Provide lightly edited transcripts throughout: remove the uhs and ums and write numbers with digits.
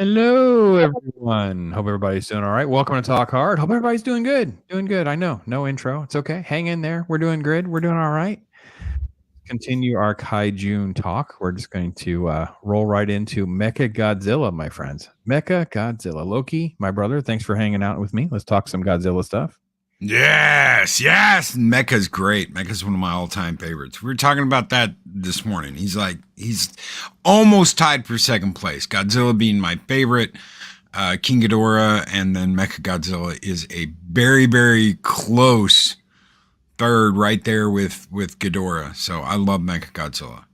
Hello, everyone. Hope everybody's doing all right. Welcome to Talk Hard. Hope everybody's doing good. Doing good. I know. No intro. It's okay. Hang in there. We're doing good. We're doing all right. Continue our KAIJUNE talk. We're just going to roll right into Mechagodzilla, my friends. Mechagodzilla. Loki, my brother, thanks for hanging out with me. Let's talk some Godzilla stuff. Yes. Mecha's great. Mecha's one of my all-time favorites. We were talking about that this morning. He's almost tied for second place. Godzilla being my favorite, King Ghidorah, and then Mechagodzilla is a very, very close third, right there with Ghidorah. So I love Mechagodzilla.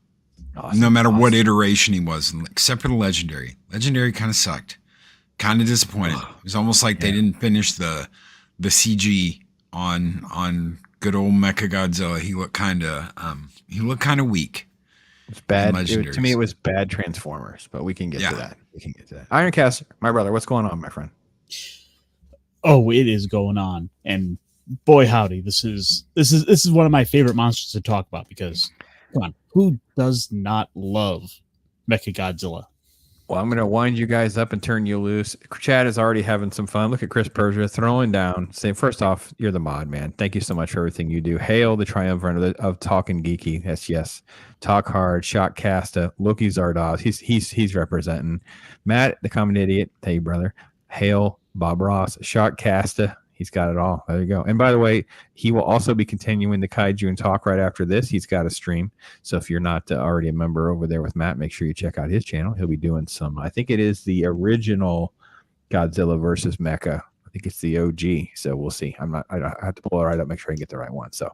Awesome. No matter what iteration he was, except for the Legendary. Legendary kind of sucked. Kind of disappointed. It was almost like they didn't finish the CG on good old Mechagodzilla. He looked kind of weak. It's bad. To me, it was bad Transformers, but we can get to that. Ironcaster, my brother, what's going on, my friend? Oh, it is going on, and boy howdy, this is one of my favorite monsters to talk about because, come on, who does not love Mechagodzilla? Well, I'm going to wind you guys up and turn you loose. Chad is already having some fun. Look at Chris Persia throwing down. Say, first off, you're the mod, man. Thank you so much for everything you do. Hail the triumvirate of Talking Geeky. Yes. Talk Hard, Shotcasta, Loki Zardoz. He's representing. Matt, the Common Idiot. Hey, brother. Hail Bob Ross, Shotcasta. He's got it all. There you go. And by the way, he will also be continuing the KAIJUNE talk right after this. He's got a stream. So if you're not already a member over there with Matt, make sure you check out his channel. He'll be doing some, I think it is the original Godzilla versus Mecha. I think it's the OG. So we'll see. I have to pull it right up, make sure I get the right one. So,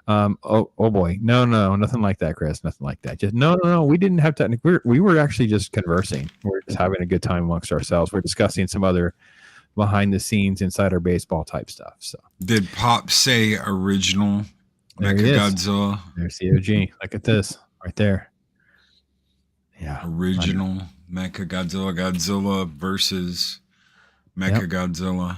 oh boy. No, nothing like that, Chris. Nothing like that. Just no. We didn't have technical. We were actually just conversing. We're just having a good time amongst ourselves. We're discussing some other behind the scenes inside our baseball type stuff. So did Pop say original Mechagodzilla? There's the OG. Look at this right there. Yeah. Original Mechagodzilla, Godzilla versus Mechagodzilla. Yep.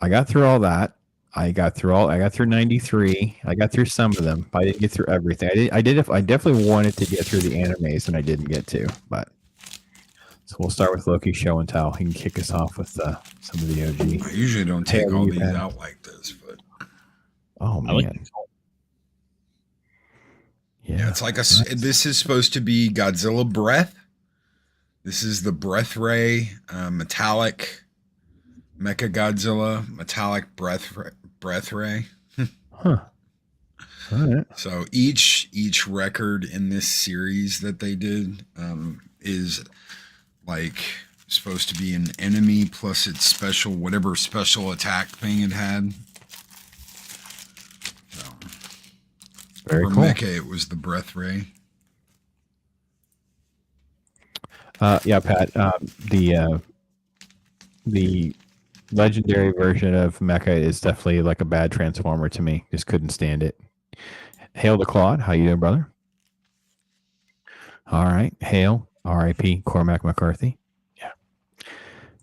I got through all that. I got through 93. I got through some of them, but I didn't get through everything. I definitely wanted to get through the animes and I didn't get to, but so we'll start with Loki show and tell. He can kick us off with some of the OG. I usually don't take all these out like this, but oh man, yeah, it's like this is supposed to be Godzilla breath. This is the breath ray, metallic Mechagodzilla, metallic breath ray. Huh. All right. So each record in this series that they did is like supposed to be an enemy plus its whatever special attack thing it had. So very for cool. Mecha, it was the breath ray. Yeah, Pat. The legendary version of Mecha is definitely like a bad Transformer to me. Just couldn't stand it. Hail the Claude. How you doing, brother? All right. Hail. R.I.P. Cormac McCarthy.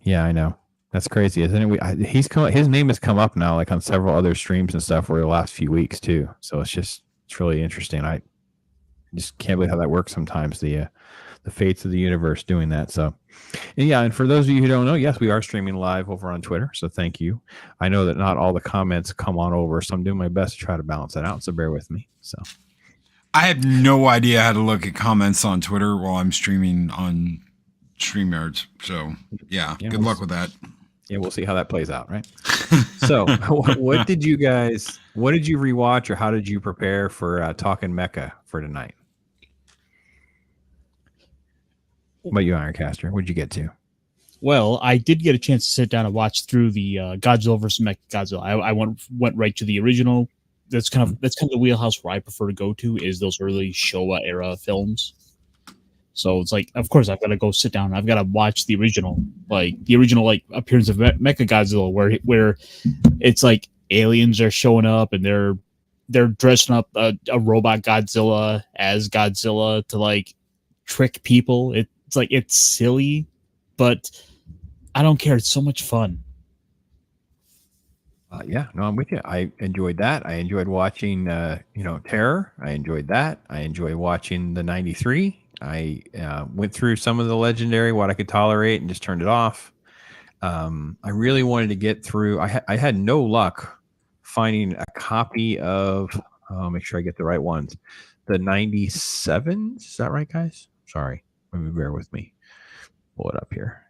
Yeah, I know. That's crazy, isn't it? His name has come up now, like on several other streams and stuff over the last few weeks too. So it's really interesting. I just can't believe how that works sometimes. The fates of the universe doing that. So, and for those of you who don't know, yes, we are streaming live over on Twitter. So thank you. I know that not all the comments come on over, so I'm doing my best to try to balance that out. So bear with me. So. I have no idea how to look at comments on Twitter while I'm streaming on StreamYards. So, good luck with that. Yeah, we'll see how that plays out, right? So, what did you rewatch or how did you prepare for Talking Mecha for tonight? What about you, Ironcaster? What did you get to? Well, I did get a chance to sit down and watch through the Godzilla versus Mechagodzilla. I went right to the original. That's kind of the wheelhouse where I prefer to go to is those early Showa era films. So it's like, of course, I've got to go sit down. I've got to watch the original appearance of Mechagodzilla, where it's like aliens are showing up and they're dressing up a robot Godzilla as Godzilla to like trick people. It's like it's silly, but I don't care. It's so much fun. I'm with you. I enjoyed that. I enjoyed watching, Terror. I enjoyed that. I enjoyed watching the 93. I went through some of the legendary, what I could tolerate, and just turned it off. I really wanted to get through. I had no luck finding a copy of. I'll make sure I get the right ones. The 97s. Is that right, guys? Sorry. Bear with me. Pull it up here.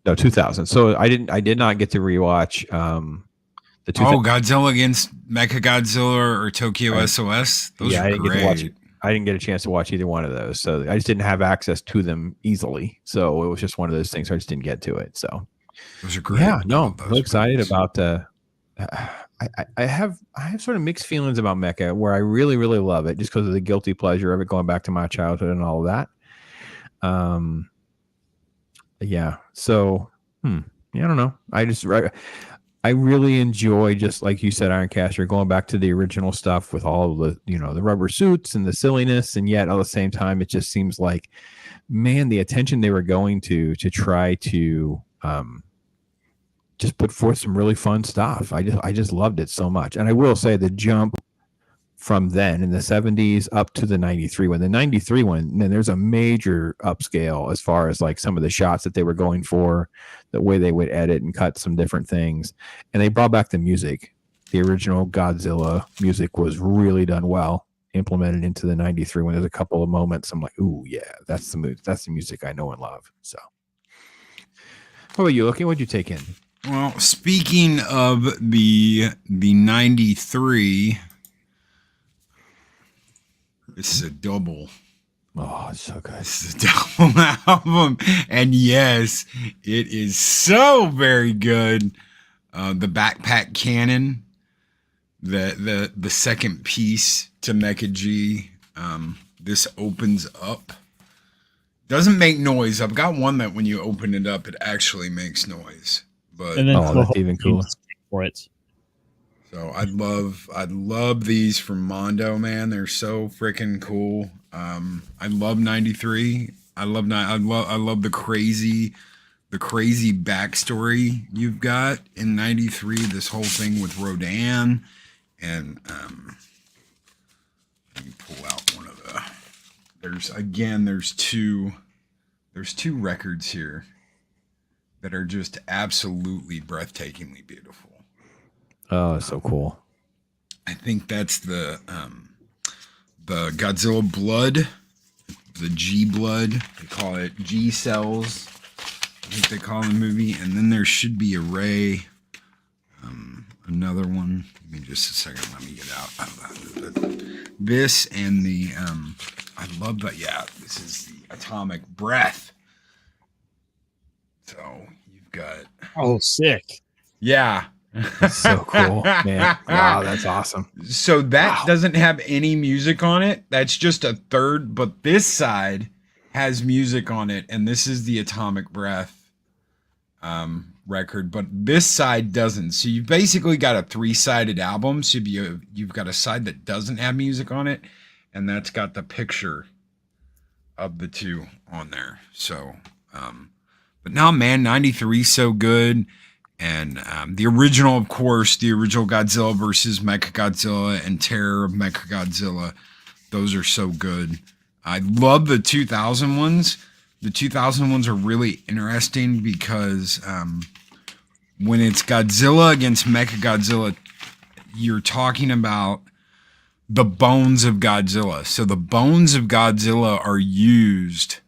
No, 2000. So I did not get to rewatch the 2000. Godzilla against Mechagodzilla or Tokyo S.O.S. Those are great. I didn't get a chance to watch either one of those. So I just didn't have access to them easily. So it was just one of those things where I just didn't get to it. So those are great. Yeah, no, I'm excited about I have sort of mixed feelings about Mecha, where I really, really love it just because of the guilty pleasure of it, going back to my childhood and all of that. Yeah. So, I don't know. I really enjoy, just like you said, Ironcaster, going back to the original stuff with all of the, the rubber suits and the silliness. And yet at the same time, it just seems like, man, the attention they were going to try to, just put forth some really fun stuff. I just loved it so much. And I will say the jump from then in the 70s up to the 93 one. The 93 one, then there's a major upscale as far as like some of the shots that they were going for, the way they would edit and cut some different things. And they brought back the music. The original Godzilla music was really done well, implemented into the 93 one. There's a couple of moments I'm like, ooh, yeah, that's the music I know and love. So how about you, Loki? What'd you take in? Well, speaking of the 93, this is a double. Oh, it's so good. This is a double album. And yes, it is so very good. The Backpack Cannon, the second piece to Mecha G. This opens up. Doesn't make noise. I've got one that when you open it up, it actually makes noise. But and then that's even cooler for it. So I'd love these from Mondo, man. They're so freaking cool. I love 93. I love the crazy backstory you've got in 93. This whole thing with Rodan, and let me pull out one of the. There's two records here that are just absolutely breathtakingly beautiful. Oh, it's so cool. I think that's the Godzilla Blood, the G Blood. They call it G Cells. I think they call it in the movie. And then there should be a Ray. Another one. Give me just a second. Let me get out. This and the I love that. Yeah, this is the Atomic Breath. So you've got. Oh, sick. Yeah. That's so cool, man. Wow, that's awesome. So that doesn't have any music on it. That's just a third, but this side has music on it, and this is the Atomic Breath record, but this side doesn't. So you've basically got a 3-sided album. So you've got a side that doesn't have music on it, and that's got the picture of the two on there. So, but now, man, 93 so good. And the original, of course, the original Godzilla versus Mechagodzilla and Terror of Mechagodzilla. Those are so good. I love the 2000 ones. The 2000 ones are really interesting because when it's Godzilla against Mechagodzilla, you're talking about the bones of Godzilla. So the bones of Godzilla are used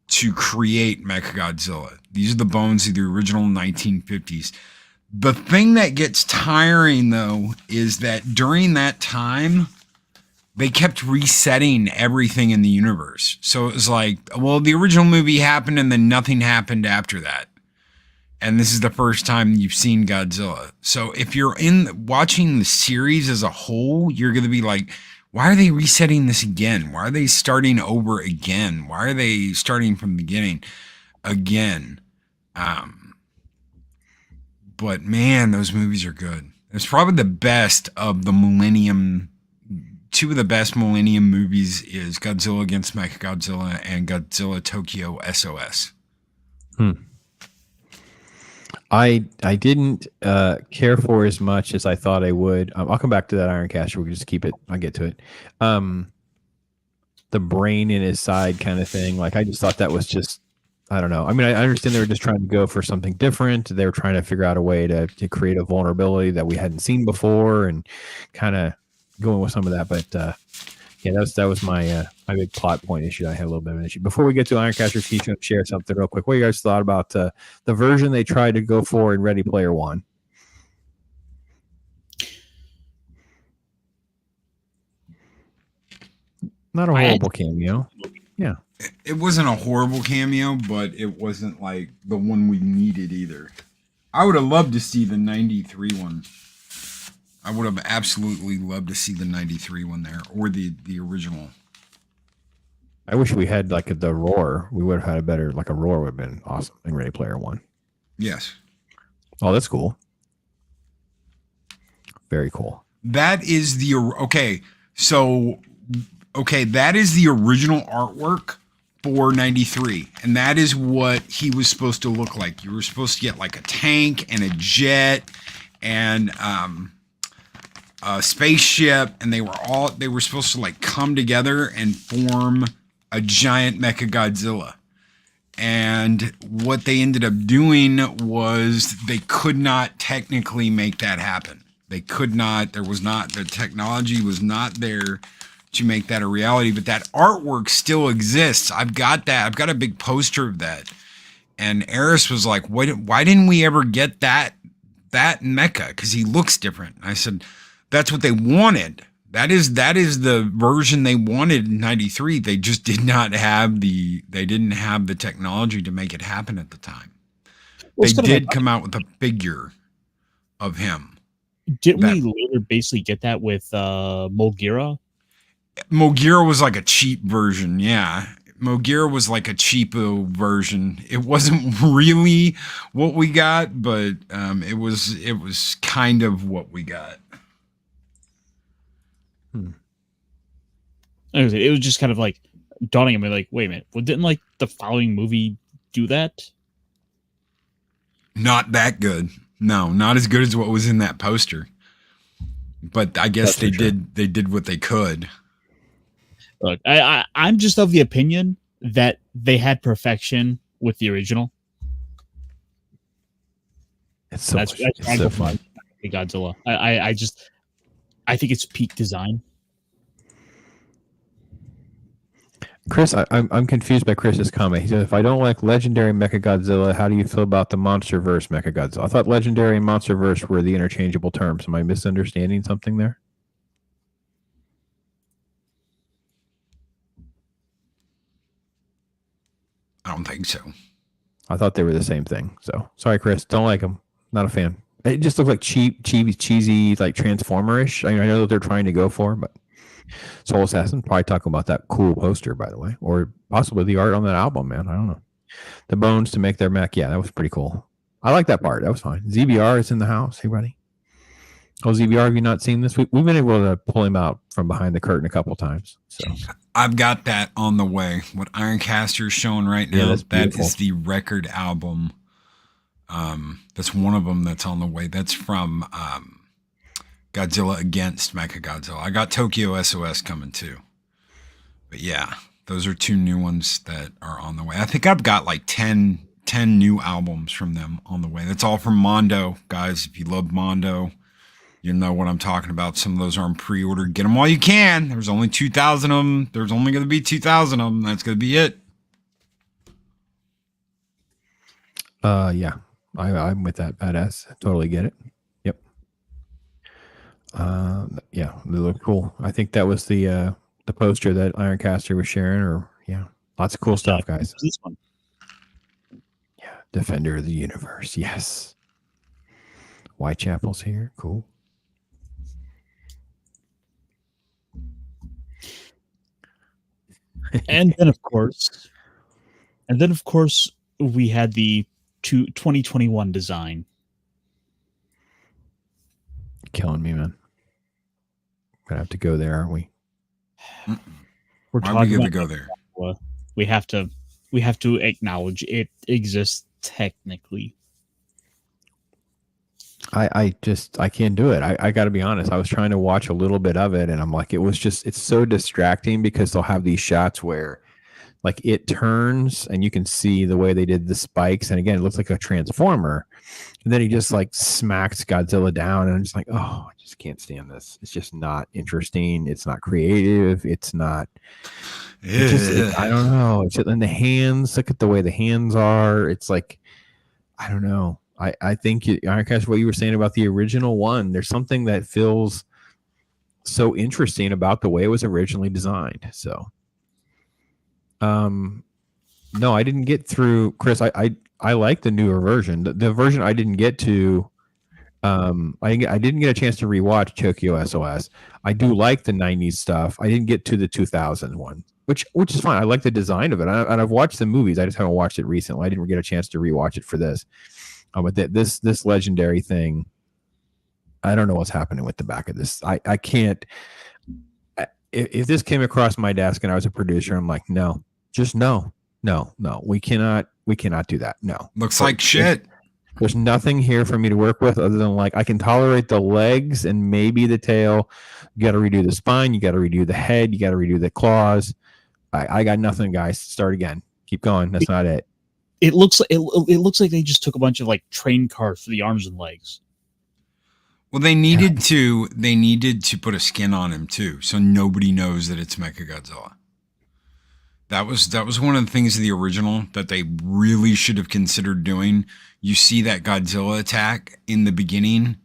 to create Mechagodzilla. These are the bones of the original 1950s. The thing that gets tiring, though, is that during that time, they kept resetting everything in the universe. So it was like, well, the original movie happened and then nothing happened after that. And this is the first time you've seen Godzilla. So if you're watching the series as a whole, you're going to be like, why are they resetting this again? Why are they starting over again? Why are they starting from the beginning again? But man, those movies are good. It's probably the best of the Millennium. Two of the best Millennium movies is Godzilla against Mechagodzilla and Godzilla Tokyo S.O.S. I didn't care for as much as I thought I would. I'll come back to that Ironcaster. We can just keep it. I'll get to it. the brain in his side kind of thing. Like I just thought that was just, I don't know. I mean, I understand they were just trying to go for something different. They were trying to figure out a way to create a vulnerability that we hadn't seen before, and kind of going with some of that. But yeah, that was my my big plot point issue. I had a little bit of an issue. Before we get to Ironcaster, can you share something real quick? What you guys thought about the version they tried to go for in Ready Player One? Not a horrible cameo. Yeah. It wasn't a horrible cameo, but it wasn't like the one we needed either. I would have loved to see the 93 one. I would have absolutely loved to see the 93 one there, or the original. I wish we had like the roar. We would have had a better, like a roar would have been awesome in Ready Player One. Yes. Oh, that's cool. Very cool. That is the, okay. So, okay, that is the original artwork for 93. And that is what he was supposed to look like. You were supposed to get like a tank and a jet and a spaceship. And they were supposed to like come together and form a giant Mechagodzilla. And what they ended up doing was they could not technically make that happen. They could not, the technology was not there to make that a reality, but that artwork still exists. I've got that. I've got a big poster of that. And Eris was like, why didn't we ever get that mecha? Because he looks different. And I said, that's what they wanted. That is the version they wanted in 93. They just didn't have the technology to make it happen at the time. They did come out with a figure of him. Didn't we later basically get that with Mogira? Mogira was like a cheap version, yeah. Mogira was like a cheapo version. It wasn't really what we got, but it was kind of what we got. It was just kind of like dawning on me, like, wait a minute, well, didn't like the following movie do that? Not that good. No, not as good as what was in that poster. But I guess they did what they could. Look, I'm just of the opinion that they had perfection with the original. It's so fun. Godzilla. I think it's peak design. Chris, I'm confused by Chris's comment. He said, if I don't like Legendary Mechagodzilla, how do you feel about the Monsterverse Mechagodzilla? I thought Legendary and Monsterverse were the interchangeable terms. Am I misunderstanding something there? I don't think so. I thought they were the same thing. So sorry, Chris. Don't like them. Not a fan. It just looked like cheesy, like Transformer-ish. I know that they're trying to go for, but Soul Assassin probably talking about that cool poster, by the way, or possibly the art on that album, man. I don't know. The bones to make their mech. Yeah, that was pretty cool. I like that part. That was fine. ZBR is in the house. Hey, buddy. Oh, ZBR, have you not seen this? We've been able to pull him out from behind the curtain a couple times. So I've got that on the way. What Ironcaster is showing right now, that is the record album. That's one of them that's on the way. That's from Godzilla Against Mechagodzilla. I got Tokyo S.O.S. coming too. But yeah, those are two new ones that are on the way. I think I've got like 10 new albums from them on the way. That's all from Mondo. Guys, if you love Mondo, you know what I'm talking about. Some of those are on pre-order. Get them while you can. There's only 2,000 of them. There's only going to be 2,000 of them. That's going to be it. Yeah. I'm with that, badass. Totally get it. Yep. Yeah, they look cool. I think that was the poster that Ironcaster was sharing, or yeah, lots of cool stuff, guys. This one. Yeah, Defender of the Universe. Yes. Whitechapel's here. Cool. And then of course, we had the 2021 design. Killing me, man. Gonna have to go there, aren't we? We're Why are we going to go there? We have to acknowledge it exists technically. I can't do it. I got to be honest. I was trying to watch a little bit of it, and I'm like, it's so distracting because they'll have these shots where like it turns and you can see the way they did the spikes, and again, it looks like a transformer, and then he just like smacks Godzilla down, and I'm just like, oh, I just can't stand this. It's just not interesting. It's not creative. It's not. I don't know. It's just, and the hands. Look at the way the hands are. It's like, I don't know. I think Ironcast, what you were saying about the original one, there's something that feels so interesting about the way it was originally designed. So, no, I didn't get through, Chris. I like the newer version. The version I didn't get to, I didn't get a chance to rewatch Tokyo S.O.S. I do like the 90s stuff. I didn't get to the 2000 one, which is fine. I like the design of it. And I've watched the movies. I just haven't watched it recently. I didn't get a chance to rewatch it for this. But this legendary thing, I don't know what's happening with the back of this. I can't. If this came across my desk and I was a producer, I'm like, no, just no. We cannot do that. No, looks like shit. There's nothing here for me to work with other than like I can tolerate the legs and maybe the tail. You got to redo the spine. You got to redo the head. You got to redo the claws. I got nothing, guys. Start again. Keep going. That's not it. It looks like they just took a bunch of like train cars for the arms and legs. Well, they needed to put a skin on him too, so nobody knows that it's Mechagodzilla. That was one of the things of the original that they really should have considered doing. You see that Godzilla attack in the beginning,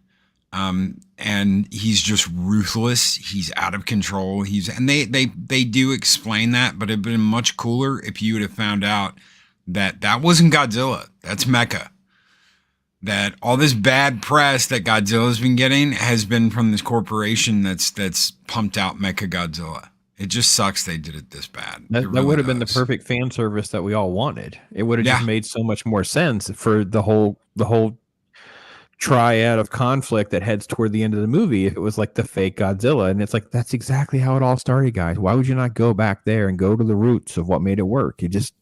and he's just ruthless. He's out of control. They do explain that, but it'd been much cooler if you would have found out that wasn't Godzilla. That's Mecha. That all this bad press that Godzilla's been getting has been from this corporation that's pumped out Mechagodzilla. It just sucks they did it this bad. That really would have been the perfect fan service that we all wanted. It would have just made so much more sense for the whole triad of conflict that heads toward the end of the movie if it was like the fake Godzilla. And it's like, that's exactly how it all started, guys. Why would you not go back there and go to the roots of what made it work? You just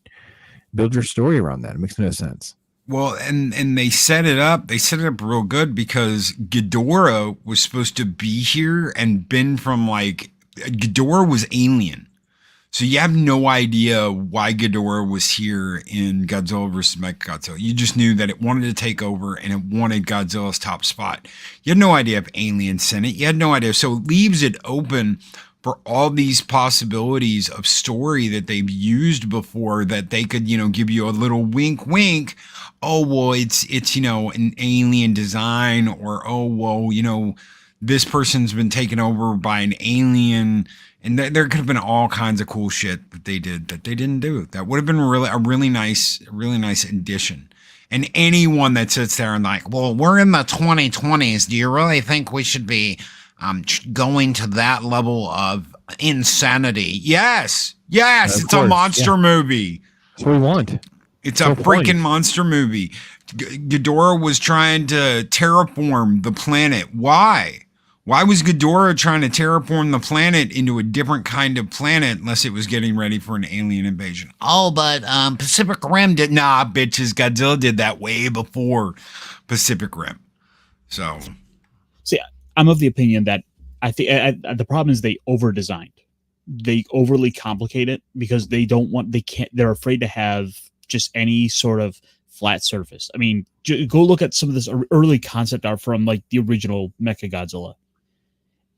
build your story around that. It makes no sense. Well, and they set it up. They set it up real good because Ghidorah was supposed to be here and been from like Ghidorah was alien. So you have no idea why Ghidorah was here in Godzilla vs. Mechagodzilla. You just knew that it wanted to take over and it wanted Godzilla's top spot. You had no idea if aliens sent it. You had no idea. So it leaves it open for all these possibilities of story that they've used before that they could, give you a little wink, wink. Oh, well, it's, an alien design, or, oh, well, this person's been taken over by an alien. And there could have been all kinds of cool shit that they did that they didn't do. That would have been a really nice addition. And anyone that sits there and like, well, we're in the 2020s. Do you really think we should be going to that level of insanity? Yes. It's a monster movie. That's what we want. It's a freaking monster movie. Ghidorah was trying to terraform the planet. Why? Why was Ghidorah trying to terraform the planet into a different kind of planet unless it was getting ready for an alien invasion? Oh, but Pacific Rim did. Nah, bitches. Godzilla did that way before Pacific Rim. So, see, I'm of the opinion that I think the problem is they over-designed. They overly complicate it because they're afraid to have just any sort of flat surface. I mean, go look at some of this early concept art from like the original Mechagodzilla.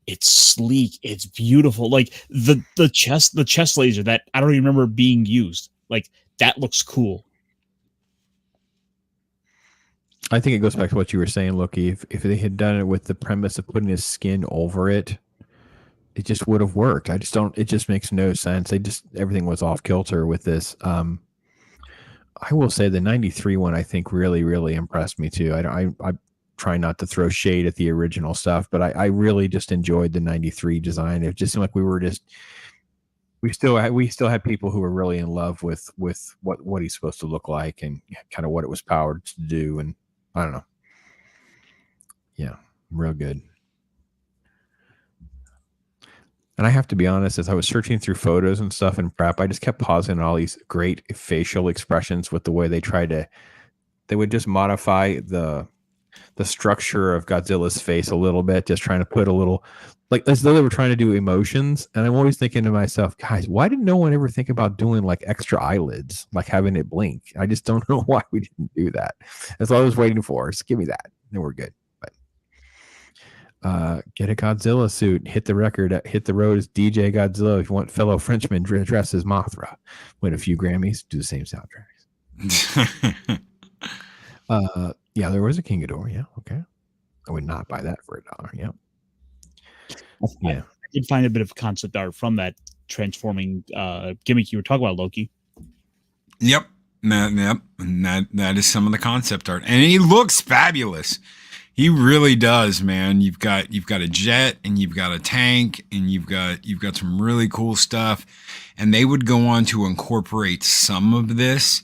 It's sleek. It's beautiful. Like the chest laser that I don't even remember being used. Like that looks cool. I think it goes back to what you were saying, Loki. If they had done it with the premise of putting his skin over it, it just would have worked. It just makes no sense. Everything was off kilter with this. I will say the 93 one, I think really, really impressed me too. I try not to throw shade at the original stuff, but I really just enjoyed the 93 design. It just seemed like we still had people who were really in love with what he's supposed to look like and kind of what it was powered to do. And I don't know. Yeah, real good. And I have to be honest, as I was searching through photos and stuff in prep, I just kept pausing on all these great facial expressions with the way they would just modify the the structure of Godzilla's face a little bit, just trying to put a little, like as though they were trying to do emotions. And I'm always thinking to myself, guys, why did no one ever think about doing like extra eyelids, like having it blink? I just don't know why we didn't do that. That's all I was waiting for. Just give me that, and we're good. Get a Godzilla suit, hit the record, hit the road as DJ Godzilla. If you want fellow Frenchmen dressed as Mothra, win a few Grammys, do the same soundtracks. Yeah, there was a King Ghidorah. Yeah, okay. I would not buy that for $1. Yeah. I did find a bit of concept art from that transforming gimmick you were talking about, Loki. Yep. Yep. And that is some of the concept art. And he looks fabulous. He really does, man. You've got a jet, and you've got a tank, and you've got some really cool stuff. And they would go on to incorporate some of this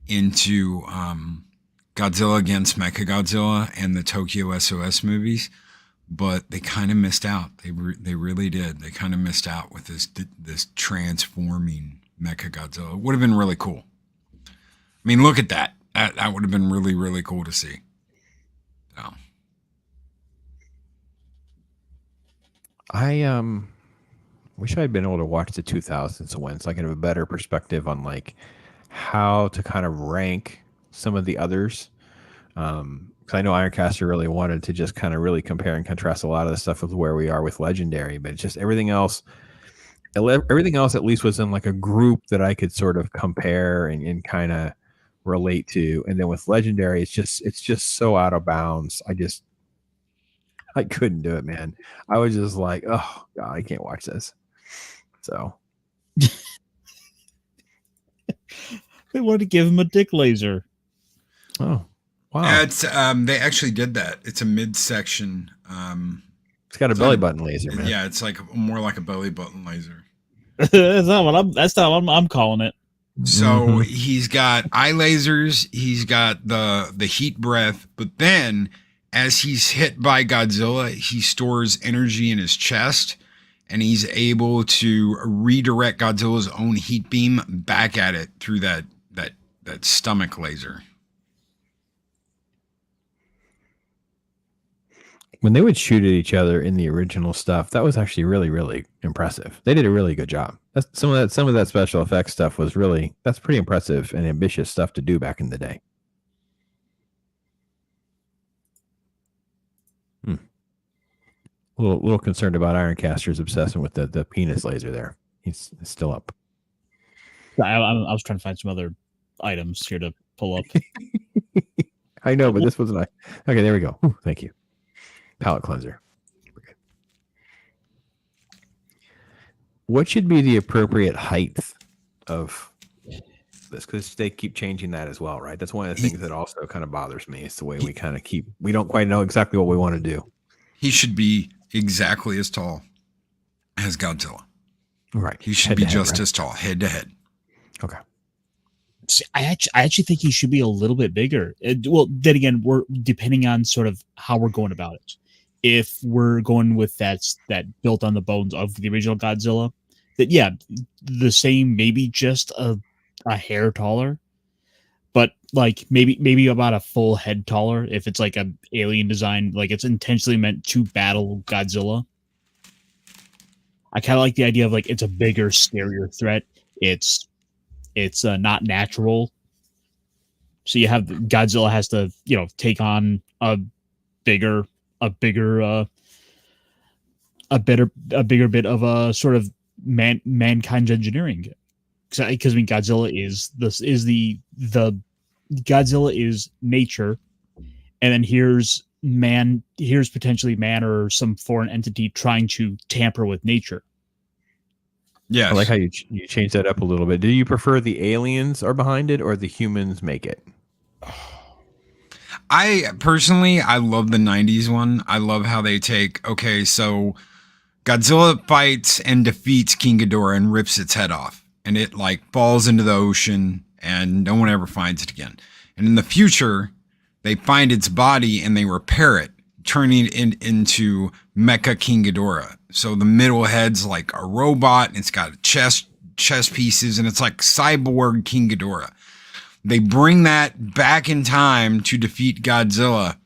into Godzilla against Mechagodzilla and the Tokyo S.O.S movies, but they kind of missed out. They really did. They kind of missed out with this transforming Mechagodzilla. It would have been really cool. I mean, look at that. That would have been really, really cool to see. So. I wish I'd been able to watch the 2000s when, so I can have a better perspective on like how to kind of rank some of the others. Because I know Ironcaster really wanted to just kind of really compare and contrast a lot of the stuff with where we are with Legendary, but it's just everything else at least was in like a group that I could sort of compare and kind of relate to. And then with Legendary, it's just so out of bounds. I couldn't do it, man. I was just like, oh God, I can't watch this. So they wanted to give him a dick laser. Oh, wow. It's they actually did that. It's a midsection. It's got a belly button laser, man. Yeah, it's like more like a belly button laser. That's not what I'm calling it. So he's got eye lasers, he's got the heat breath, but then as he's hit by Godzilla, he stores energy in his chest, and he's able to redirect Godzilla's own heat beam back at it through that stomach laser. When they would shoot at each other in the original stuff, that was actually really, really impressive. They did a really good job. Some of that special effects stuff was that's pretty impressive and ambitious stuff to do back in the day. A little concerned about Ironcaster's obsession with the penis laser there. He's still up. I was trying to find some other items here to pull up. I know, but this wasn't. Okay, there we go. Ooh, thank you. Palette cleanser. Okay. What should be the appropriate height of this? Because they keep changing that as well, right? That's one of the things that also kind of bothers me. It's the way we don't quite know exactly what we want to do. He should be exactly as tall as Godzilla. Right. He should be just as tall, head to head. Okay. See, I actually think he should be a little bit bigger. Well, then again, we're depending on sort of how we're going about it. If we're going with that built on the bones of the original Godzilla, that yeah, the same, maybe just a hair taller, but like maybe about a full head taller. If it's like an alien design, like it's intentionally meant to battle Godzilla. I kind of like the idea of like it's a bigger, scarier threat. It's not natural. So you have Godzilla has to take on a bigger bit of a sort of mankind's engineering. Because I mean, Godzilla is nature, and then here's potentially man or some foreign entity trying to tamper with nature. Yeah, I like how you change that up a little bit. Do you prefer the aliens are behind it or the humans make it? I personally love the 90s one. I love how they so Godzilla fights and defeats King Ghidorah and rips its head off. And it like falls into the ocean and no one ever finds it again. And in the future, they find its body and they repair it, turning it into Mecha King Ghidorah. So the middle head's like a robot and it's got chest pieces and it's like cyborg King Ghidorah. They bring that back in time to defeat Godzilla.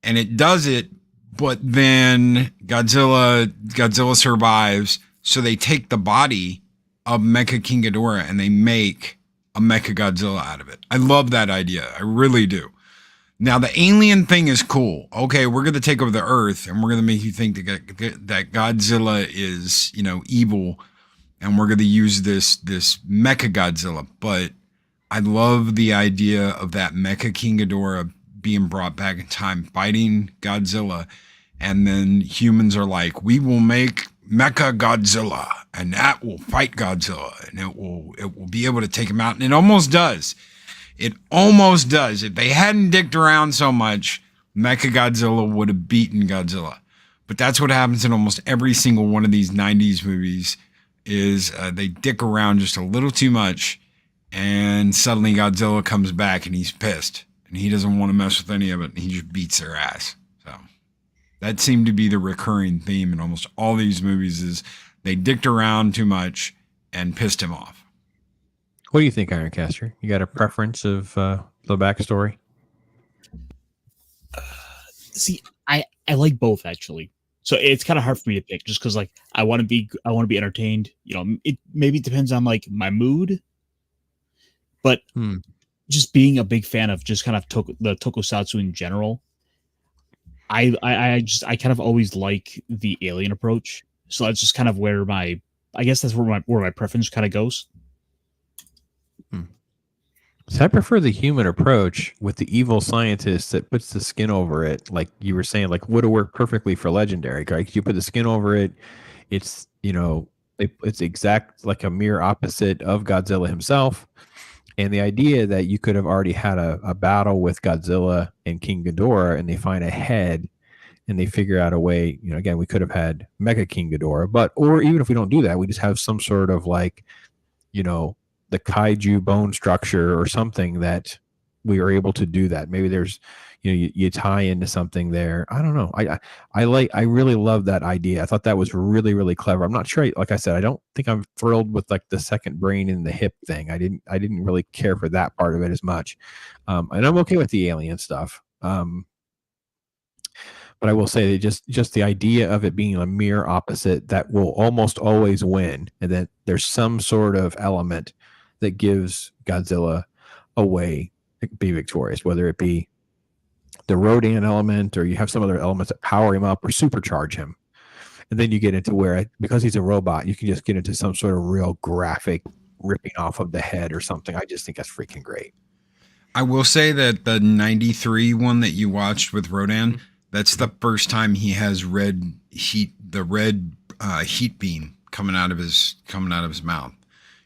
and it does it, but then Godzilla survives, so they take the body of Mecha King Ghidorah and they make a Mechagodzilla out of it. I love that idea. I really do. Now, the alien thing is cool. Okay, we're going to take over the Earth, and we're going to make you think that Godzilla is, evil, and we're going to use this Mechagodzilla. But I love the idea of that Mecha King Ghidorah being brought back in time, fighting Godzilla, and then humans are like, we will make Mechagodzilla, and that will fight Godzilla, and it will be able to take him out, and it almost does. It almost does. If they hadn't dicked around so much, Mechagodzilla would have beaten Godzilla. But that's what happens in almost every single one of these 90s movies is they dick around just a little too much, and suddenly Godzilla comes back and he's pissed. And he doesn't want to mess with any of it, and he just beats their ass. So that seemed to be the recurring theme in almost all these movies is they dicked around too much and pissed him off. What do you think, Ironcaster? You got a preference of the backstory? See, I like both actually. So it's kind of hard for me to pick, just because like I want to be entertained. It maybe depends on like my mood, but just being a big fan of just kind of the tokusatsu in general, I kind of always like the alien approach. So that's just kind of where my preference kind of goes. So I prefer the human approach with the evil scientist that puts the skin over it. Like you were saying, like would have worked perfectly for Legendary. Right? You put the skin over it. It's, it's exact like a mirror opposite of Godzilla himself. And the idea that you could have already had a battle with Godzilla and King Ghidorah, and they find a head and they figure out a way, again, we could have had Mecha King Ghidorah, or even if we don't do that, we just have some sort of like, the kaiju bone structure or something that we are able to do that. Maybe there's, you tie into something there. I don't know. I really love that idea. I thought that was really, really clever. I'm not sure. Like I said, I don't think I'm thrilled with like the second brain in the hip thing. I didn't really care for that part of it as much. And I'm okay with the alien stuff. But I will say that just the idea of it being a mirror opposite that will almost always win, and that there's some sort of element that gives Godzilla a way to be victorious, whether it be the Rodan element or you have some other elements that power him up or supercharge him. And then you get into where, because he's a robot, you can just get into some sort of real graphic ripping off of the head or something. I just think that's freaking great. I will say that the 93 one that you watched with Rodan, that's the first time he has red heat beam coming out of his mouth.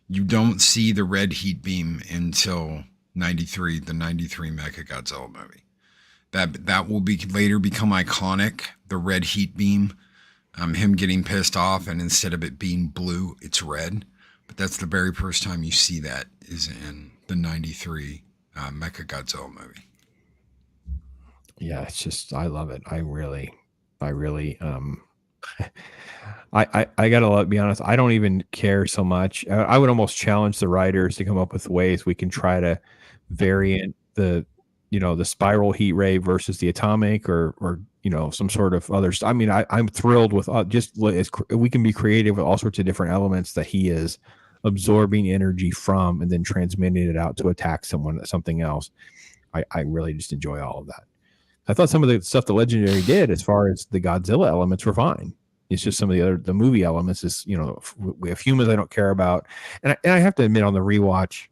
You don't see the red heat beam until 93, the 93 Mechagodzilla movie. That will later become iconic, the red heat beam, him getting pissed off, and instead of it being blue, it's red. But that's the very first time you see that is in the 93 Mechagodzilla movie. Yeah, it's just, I love it. I really I gotta be honest, I don't even care so much. I would almost challenge the writers to come up with ways we can try to variant the spiral heat ray versus the atomic or some sort of other. I mean, I'm thrilled with we can be creative with all sorts of different elements that he is absorbing energy from and then transmitting it out to attack something else. I really just enjoy all of that. I thought some of the stuff the Legendary did as far as the Godzilla elements were fine. It's just some of the movie elements is, we have humans I don't care about. And I have to admit on the rewatch,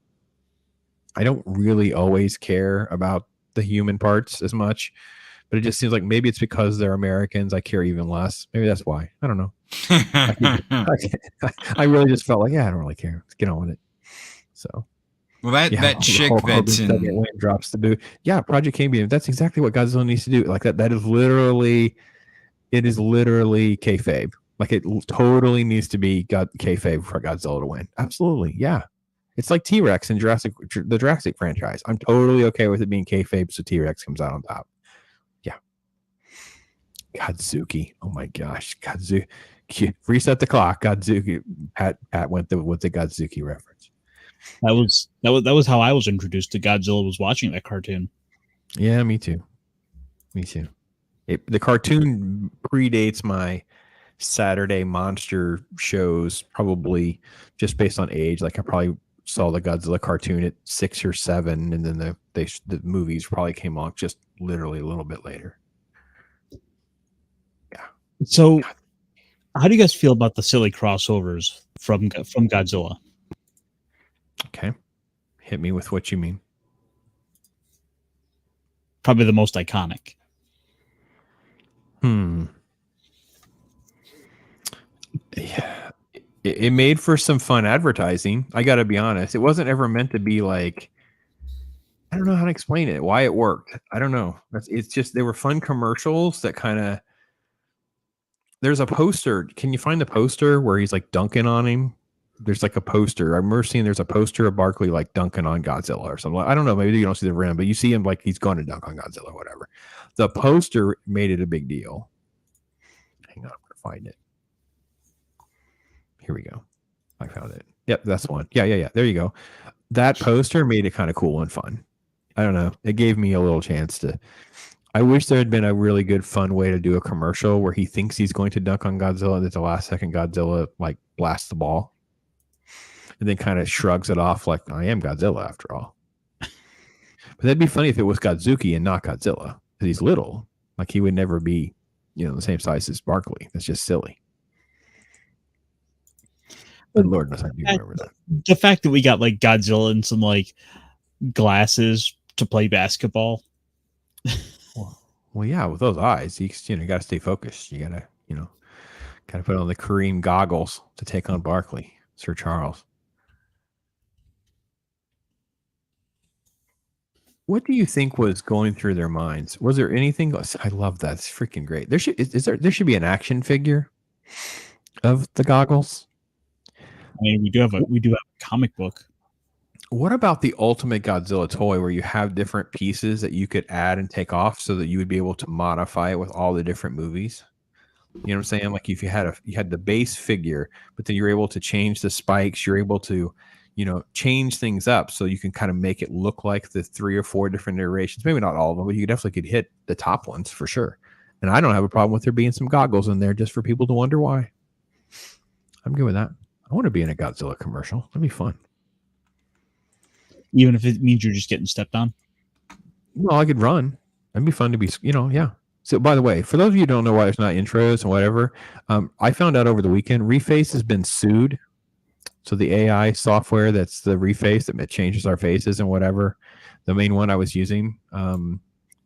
I don't really always care about the human parts as much, but it just seems like maybe it's because they're Americans. I care even less. Maybe that's why. I don't know. I really just felt like, I don't really care. Let's get on with it. So. Well, that chick that's in drops the boot. Yeah, Project Cambium. That's exactly what Godzilla needs to do. Like that is literally, it is literally kayfabe. Like it totally needs to be kayfabe for Godzilla to win. Absolutely, yeah. It's like T-Rex in the Jurassic franchise. I'm totally okay with it being kayfabe, so T-Rex comes out on top. Yeah. Godzuki. Oh my gosh, Godzuki. Reset the clock. Godzuki. Pat went with the Godzuki reference. That was how I was introduced to Godzilla, was watching that cartoon. Yeah, me too. The cartoon predates my Saturday monster shows, probably just based on age. Like I probably saw the Godzilla cartoon at 6 or 7, and then the movies probably came on just literally a little bit later. Yeah. So, how do you guys feel about the silly crossovers from Godzilla? Okay, hit me with what you mean. Probably the most iconic. Yeah, it made for some fun advertising. I got to be honest. It wasn't ever meant to be like, I don't know how to explain it, why it worked. I don't know. It's just, they were fun commercials that kind of, there's a poster. Can you find the poster where he's like dunking on him? There's like a poster. I remember seeing there's a poster of Barkley like dunking on Godzilla or something. I don't know. Maybe you don't see the rim, but you see him like he's going to dunk on Godzilla or whatever. The poster made it a big deal. Hang on, I'm going to find it. Here we go. I found it. Yep, that's one. Yeah. There you go. That poster made it kind of cool and fun. I don't know. It gave me a little chance to. I wish there had been a really good, fun way to do a commercial where he thinks he's going to dunk on Godzilla, and at the last second, Godzilla like blasts the ball, and then kind of shrugs it off like, "I am Godzilla after all." But that'd be funny if it was Godzuki and not Godzilla, because he's little. Like he would never be, the same size as Barkley. That's just silly. But Lord knows I do remember that. The fact that we got like Godzilla and some like glasses to play basketball. Well, yeah, with those eyes, you got to stay focused. You got to put on the Kareem goggles to take on Barkley, Sir Charles. What do you think was going through their minds? Was there anything? I love that. It's freaking great. There should be an action figure of the goggles. I mean, we do have a comic book. What about the Ultimate Godzilla toy where you have different pieces that you could add and take off so that you would be able to modify it with all the different movies? You know what I'm saying? Like if you had the base figure, but then you're able to change the spikes, you're able to, change things up so you can kind of make it look like the 3 or 4 different iterations. Maybe not all of them, but you definitely could hit the top ones for sure. And I don't have a problem with there being some goggles in there just for people to wonder why. I'm good with that. I want to be in a Godzilla commercial. That'd be fun. Even if it means you're just getting stepped on? Well, I could run. That'd be fun to be, yeah. So, by the way, for those of you who don't know why there's not intros and whatever, I found out over the weekend, Reface has been sued. So the AI software that's the Reface that changes our faces and whatever, the main one I was using,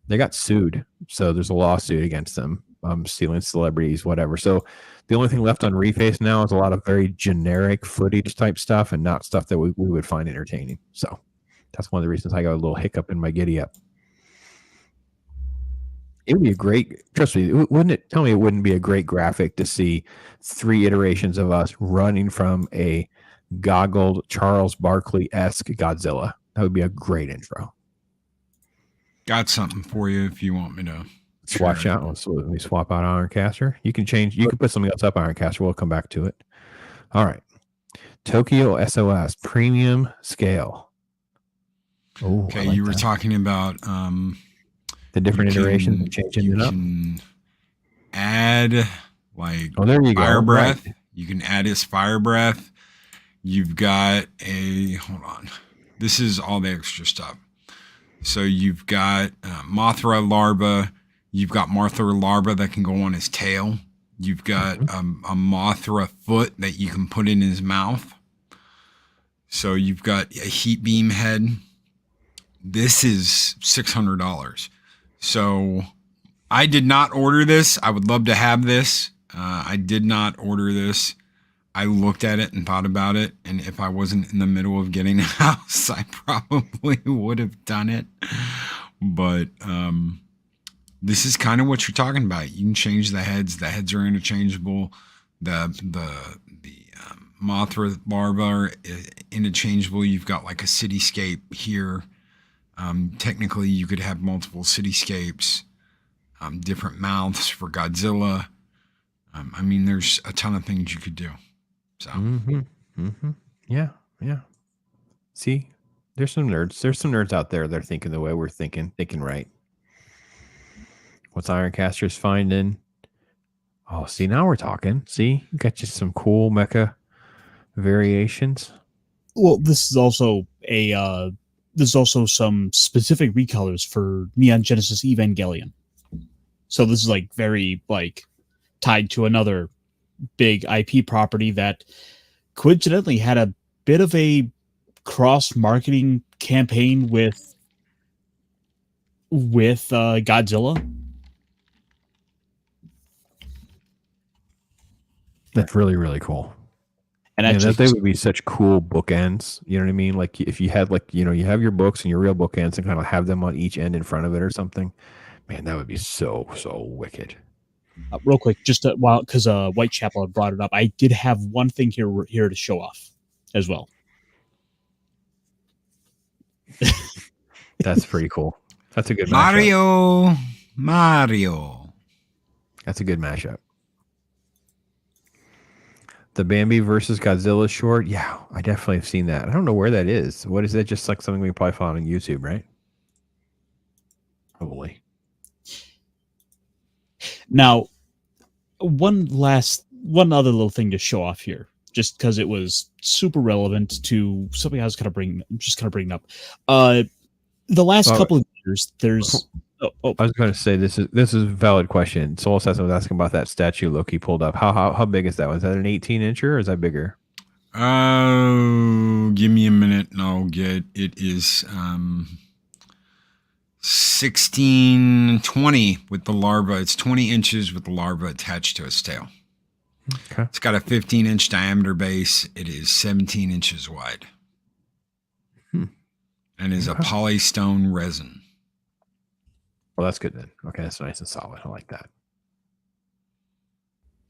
they got sued. So there's a lawsuit against them, stealing celebrities, whatever. So the only thing left on Reface now is a lot of very generic footage type stuff and not stuff that we would find entertaining. So that's one of the reasons I got a little hiccup in my giddy up. It would be a great, trust me, wouldn't it? Tell me it wouldn't be a great graphic to see 3 iterations of us running from a goggled Charles Barkley-esque Godzilla. That would be a great intro. Got something for you if you want me to. Swatch out. So let me swap out Ironcaster. You can put something else up Ironcaster. We'll come back to it. All right. Tokyo S.O.S. premium scale. Oh, okay. You were talking about the different iterations and changing it up. You can add like there you fire go. breath. Right. You can add his fire breath. You've got hold on. This is all the extra stuff. So you've got Mothra larva. You've got Mothra larva that can go on his tail. You've got a Mothra foot that you can put in his mouth. So you've got a heat beam head. This is $600. So I did not order this. I would love to have this. I did not order this. I looked at it and thought about it. And if I wasn't in the middle of getting a house, I probably would have done it. But this is kind of what you're talking about. You can change the heads. The heads are interchangeable. The Mothra larva are interchangeable. You've got like a cityscape here. Technically, you could have multiple cityscapes, different mouths for Godzilla. I mean, there's a ton of things you could do. So, yeah. See, there's some nerds. There's some nerds out there that are thinking the way we're thinking right. What's Ironcaster's finding? Oh, see, now we're talking. See, got you some cool mecha variations. Well, this is also some specific recolors for Neon Genesis Evangelion. So this is like very like tied to another big IP property that coincidentally had a bit of a cross marketing campaign with Godzilla. That's really, really cool. And And actually, that they would be such cool bookends. You know what I mean? Like if you had like, you have your books and your real bookends and kind of have them on each end in front of it or something. Man, that would be so wicked. real quick, just because Whitechapel had brought it up, I did have one thing here to show off as well. That's pretty cool. That's a good Mario. That's a good mashup. The Bambi versus Godzilla short. Yeah, I definitely have seen that. I don't know where that is. What is that? Just like something we probably found on YouTube, right? Probably. Now, one other little thing to show off here, just because it was super relevant to something I was bringing up. The last couple of years, there's. I was going to say this is a valid question. Soul Assassin was asking about that statue Loki pulled up. How big is that? Was that an 18-incher or is that bigger? Give me a minute and I'll get it. Is 1620 with the larva. It's 20 inches with the larva attached to its tail. Okay. It's got a 15-inch diameter base. It is 17 inches wide. And is a polystone resin. Well, that's good then. Okay, that's nice and solid. I like that.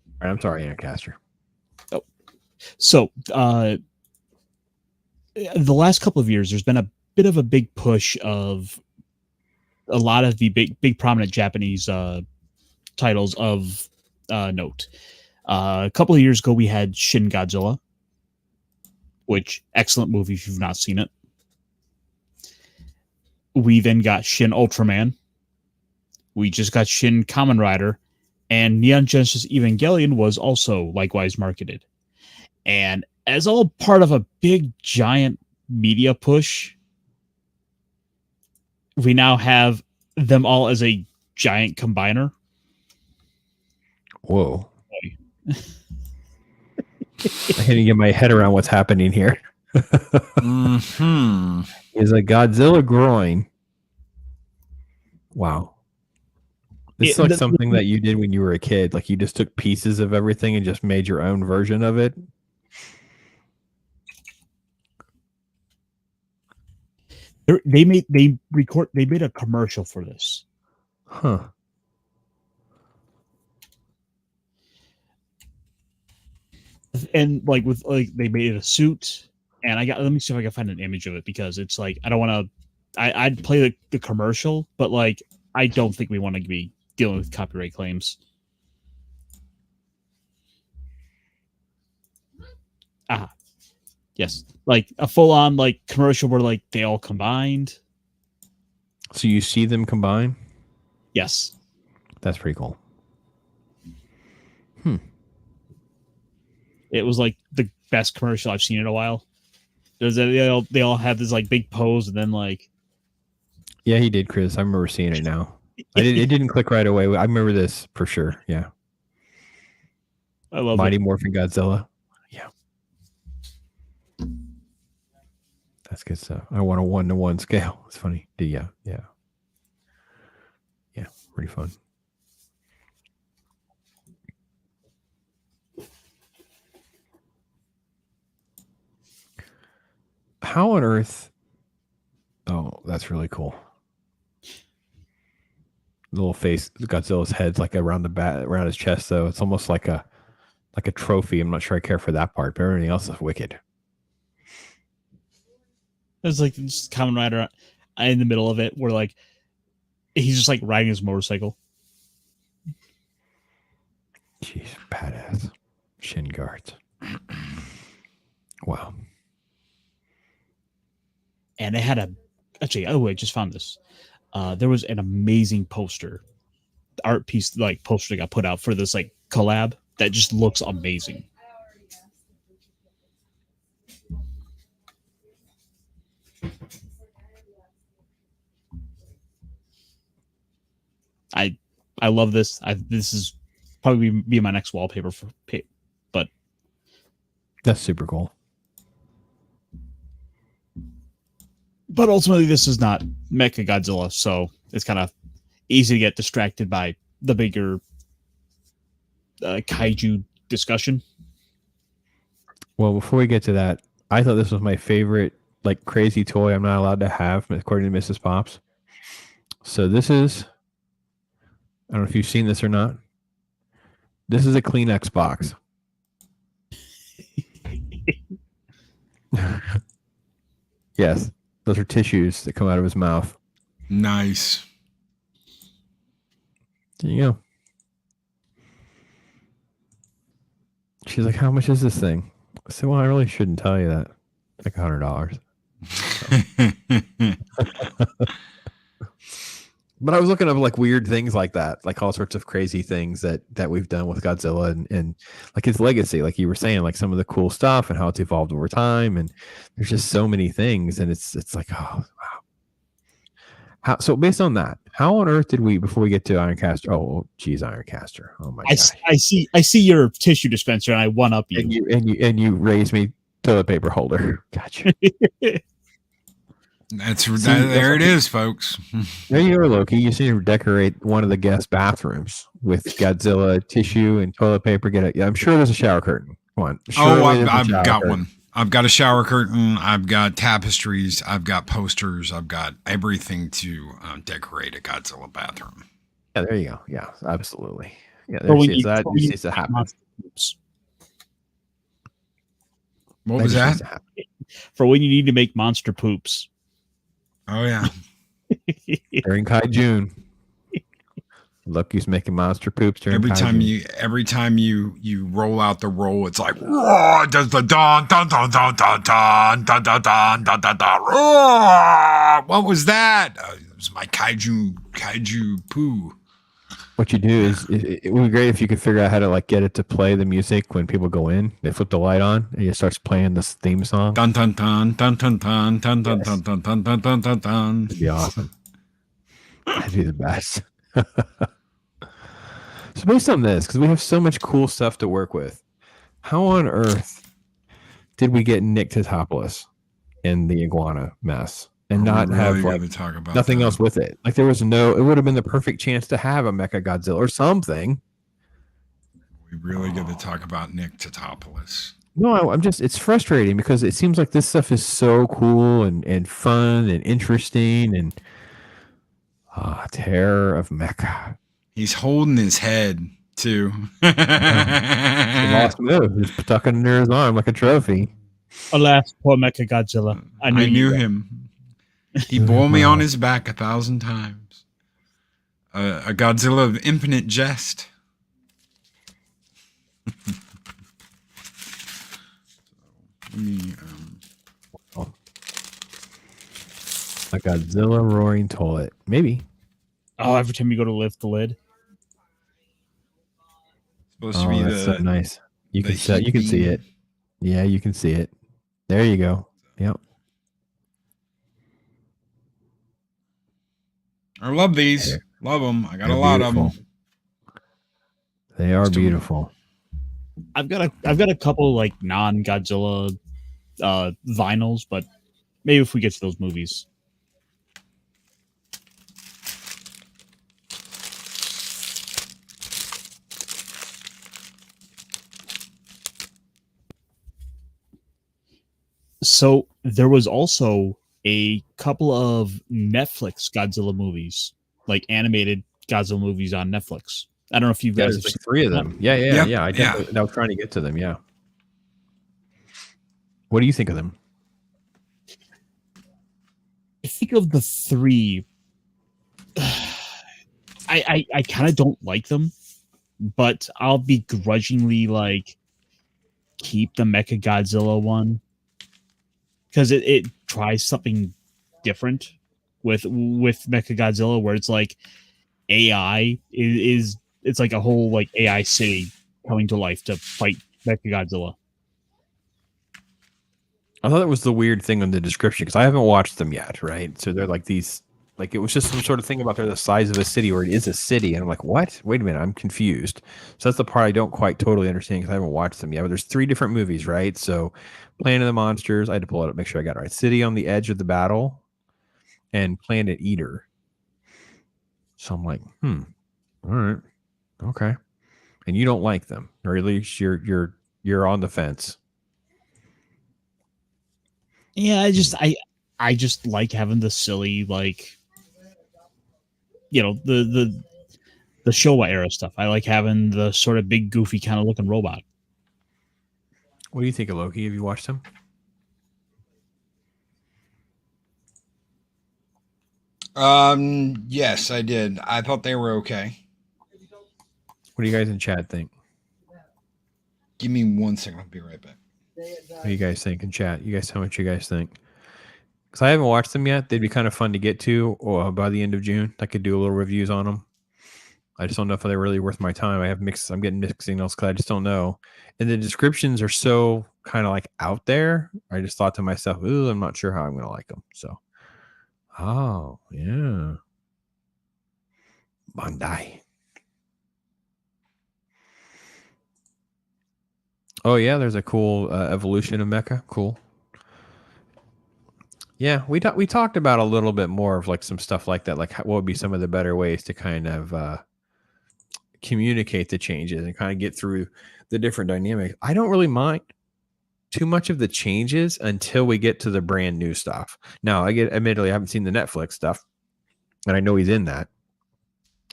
All right, I'm sorry, Ironcaster. Oh, so the last couple of years, there's been a bit of a big push of a lot of the big prominent Japanese titles of note. A couple of years ago, we had Shin Godzilla, which excellent movie if you've not seen it. We then got Shin Ultraman. We just got Shin Kamen Rider, and Neon Genesis Evangelion was also likewise marketed. And as all part of a big, giant media push, we now have them all as a giant combiner. Whoa. I can't get my head around what's happening here. Is a Godzilla groin. Wow. It's like something that you did when you were a kid. Like you just took pieces of everything and just made your own version of it. They made a commercial for this. Huh. And they made a suit, and let me see if I can find an image of it, because it's like I don't want to. I'd play the commercial, but like I don't think we want to be dealing with copyright claims. Yes, like a full-on like commercial where like they all combined. So you see them combine? Yes, that's pretty cool. It was like the best commercial I've seen in a while. They all have this like big pose, and then like. Yeah, he did, Chris. I remember seeing it now. It didn't click right away. I remember this for sure. Yeah. I love Mighty it. Morphin Godzilla. Yeah. That's good stuff. I want a 1-to-1 scale. It's funny. Yeah. Pretty fun. How on earth? Oh, that's really cool. The little face, Godzilla's head's like around his chest, though. It's almost like a trophy. I'm not sure I care for that part, but everything else is wicked. There's like this Kamen Rider in the middle of it, where like he's just like riding his motorcycle. Jeez, badass. Shin guards. Wow. And it had I just found this. There was an amazing poster. art piece, like poster that got put out for this like collab that just looks amazing. I love this. This is probably be my next wallpaper for but That's super cool. But ultimately, this is not Mechagodzilla, so it's kind of easy to get distracted by the bigger kaiju discussion. Well, before we get to that, I thought this was my favorite, like, crazy toy I'm not allowed to have, according to Mrs. Pops. So this is, I don't know if you've seen this or not. This is a Kleenex box. Yes, those are tissues that come out of his mouth. Nice. There you go. She's like, how much is this thing? I said, well, I really shouldn't tell you that. Like $100. But I was looking up like weird things like that, like all sorts of crazy things that we've done with Godzilla and like his legacy, like you were saying, like some of the cool stuff and how it's evolved over time. And there's just so many things. And it's like, oh, wow. So based on that, how on earth did we, before we get to Ironcaster? Oh, geez, Ironcaster. Oh my God. I see your tissue dispenser and I one up you. And you raise me toilet paper holder. Gotcha. There it is, folks. There you go, Loki. You see him decorate one of the guest bathrooms with Godzilla tissue and toilet paper. I'm sure there's a shower curtain. Come on. I've got one. I've got a shower curtain. I've got tapestries. I've got posters. I've got everything to decorate a Godzilla bathroom. Yeah, there you go. Yeah, absolutely. Yeah, there she is. That needs to happen. What was that? For when you need to make monster poops. Oh yeah. During KAIJUNE. Loki's making monster poops during every time you roll out the roll, it's like roar, does the dun dun dun dun dun dun dun dun dun dun dun dun roar. What was that? It was my kaiju poo. What you do is it would be great if you could figure out how to like get it to play the music when people go in. They flip the light on and it starts playing this theme song. Dun dun dun dun dun dun dun dun dun dun dun dun dun dun dun. That'd be awesome. That'd be the best. So based on this, because we have so much cool stuff to work with, how on earth did we get Nick Tatopoulos in the iguana mess and not have like nothing else with it? Like there was it would have been the perfect chance to have a Mechagodzilla or something. We really got to talk about Nick Tatopoulos. No, it's frustrating because it seems like this stuff is so cool and fun and interesting and terror of Mecha. He's holding his head too. Lost move. He's tucking it under his arm like a trophy. Alas, poor Mechagodzilla. I knew him. He bore me on his back 1,000 times. A Godzilla of infinite jest. A Godzilla roaring toilet. Maybe. Oh, every time you go to lift the lid. Supposed to be that's so nice. You can see it. Yeah, you can see it. There you go. Yep. I love these. Love them. I got a lot of them. They are beautiful. I've got a couple like non-Godzilla vinyls, but maybe if we get to those movies. So there was also a couple of Netflix Godzilla movies, like animated Godzilla movies on Netflix. I don't know if you guys have like 3 of them. Yeah. I was trying to get to them. Yeah. What do you think of them? I think of the 3. I kind of don't like them, but I'll begrudgingly like keep the Mechagodzilla one. Because it tries something different with Mechagodzilla, where it's like AI is it's like a whole like AI city coming to life to fight Mechagodzilla. I thought it was the weird thing in the description because I haven't watched them yet, right? So they're like these, like it was just some sort of thing about they're the size of a city or it is a city, and I'm like, what? Wait a minute, I'm confused. So that's the part I don't quite totally understand because I haven't watched them yet. But there's 3 different movies, right? So Planet of the Monsters, I had to pull it up, make sure I got it right. City on the Edge of the Battle, and Planet Eater. So I'm like, all right, okay. And you don't like them, or at least you're on the fence. Yeah, I just like having the silly like the Showa era stuff. I like having the sort of big goofy kind of looking robot. What do you think of Loki? Have you watched him? Yes, I did. I thought they were okay. What do you guys in chat think? Give me 1 second. I'll be right back. What do you guys think in chat? You guys tell me what you guys think. Because I haven't watched them yet. They'd be kind of fun to get to by the end of June. I could do a little reviews on them. I just don't know if they're really worth my time. I'm getting mixed signals because I just don't know. And the descriptions are so kind of like out there. I just thought to myself, ooh, I'm not sure how I'm going to like them. So, oh, yeah. Bandai. Oh, yeah, there's a cool evolution of Mecha. Cool. Yeah, we talked about a little bit more of like some stuff like that, like what would be some of the better ways to kind of communicate the changes and kind of get through the different dynamics. I don't really mind too much of the changes until we get to the brand new stuff. Now, admittedly, I haven't seen the Netflix stuff, and I know he's in that.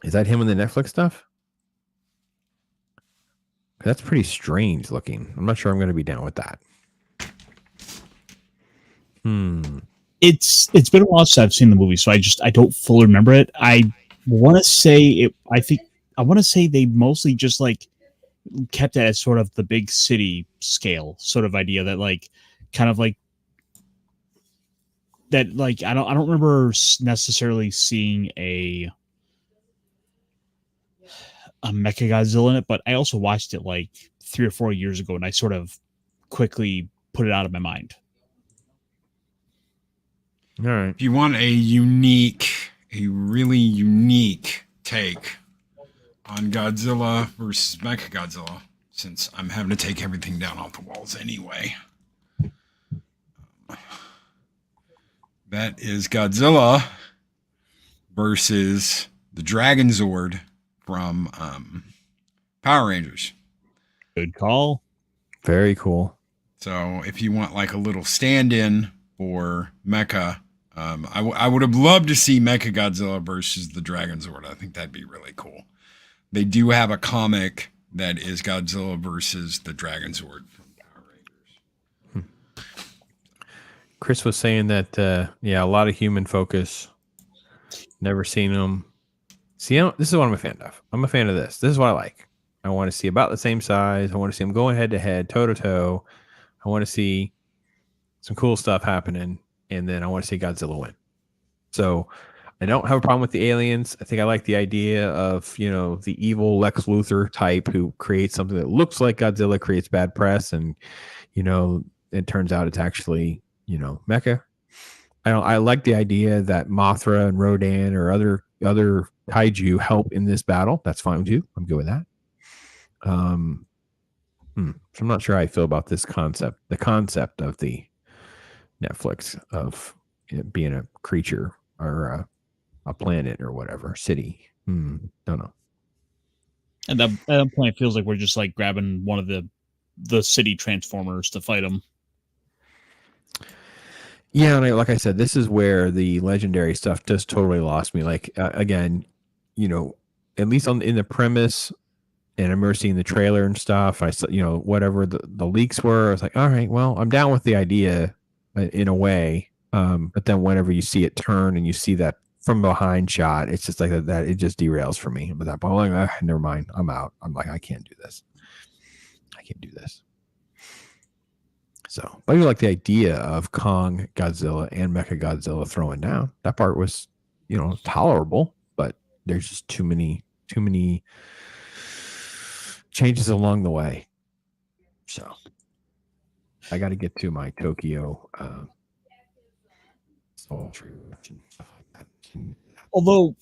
Is that him in the Netflix stuff? That's pretty strange looking. I'm not sure I'm going to be down with that. It's been a while since I've seen the movie, so I don't fully remember it. I want to say they mostly just like kept it as sort of the big city scale sort of idea that like kind of like that like I don't remember necessarily seeing a Mechagodzilla in it, but I also watched it like 3 or 4 years ago and I sort of quickly put it out of my mind. All right. If you want a really unique take on Godzilla versus Mechagodzilla, since I'm having to take everything down off the walls anyway, that is Godzilla versus the Dragon Zord from Power Rangers. Good call. Very cool. So if you want like a little stand-in for Mecha, I would have loved to see Mechagodzilla versus the Dragon Zord. I think that'd be really cool. They do have a comic that is Godzilla versus the Dragon Zord from Power Rangers. Chris was saying that, a lot of human focus. Never seen them. See, this is what I'm a fan of. I'm a fan of this. This is what I like. I want to see about the same size. I want to see them going head to head, toe to toe. I want to see some cool stuff happening, and then I want to see Godzilla win. So I don't have a problem with the aliens. I think I like the idea of, the evil Lex Luthor type who creates something that looks like Godzilla, creates bad press, and, it turns out it's actually, Mecha. I like the idea that Mothra and Rodan or other kaiju help in this battle. That's fine too. I'm good with that. So I'm not sure how I feel about this concept. The concept of the Netflix of it being a creature or a planet or whatever city. Don't know. And at that point, it feels like we're just like grabbing one of the city transformers to fight them. Yeah, and like I said, this is where the legendary stuff just totally lost me. Like again, at least in the premise, and I'm seeing the trailer and stuff. I saw, whatever the leaks were. I was like, all right, well, I'm down with the idea in a way. But then whenever you see it turn and you see that from behind shot, it's just like that. It just derails for me. But that point, I'm like, never mind. I'm out. I'm like, I can't do this. So, but I like the idea of Kong, Godzilla, and Mechagodzilla throwing down. That part was, tolerable, but there's just too many changes along the way. So I got to get to my Tokyo Soul Tree and stuff like that. Although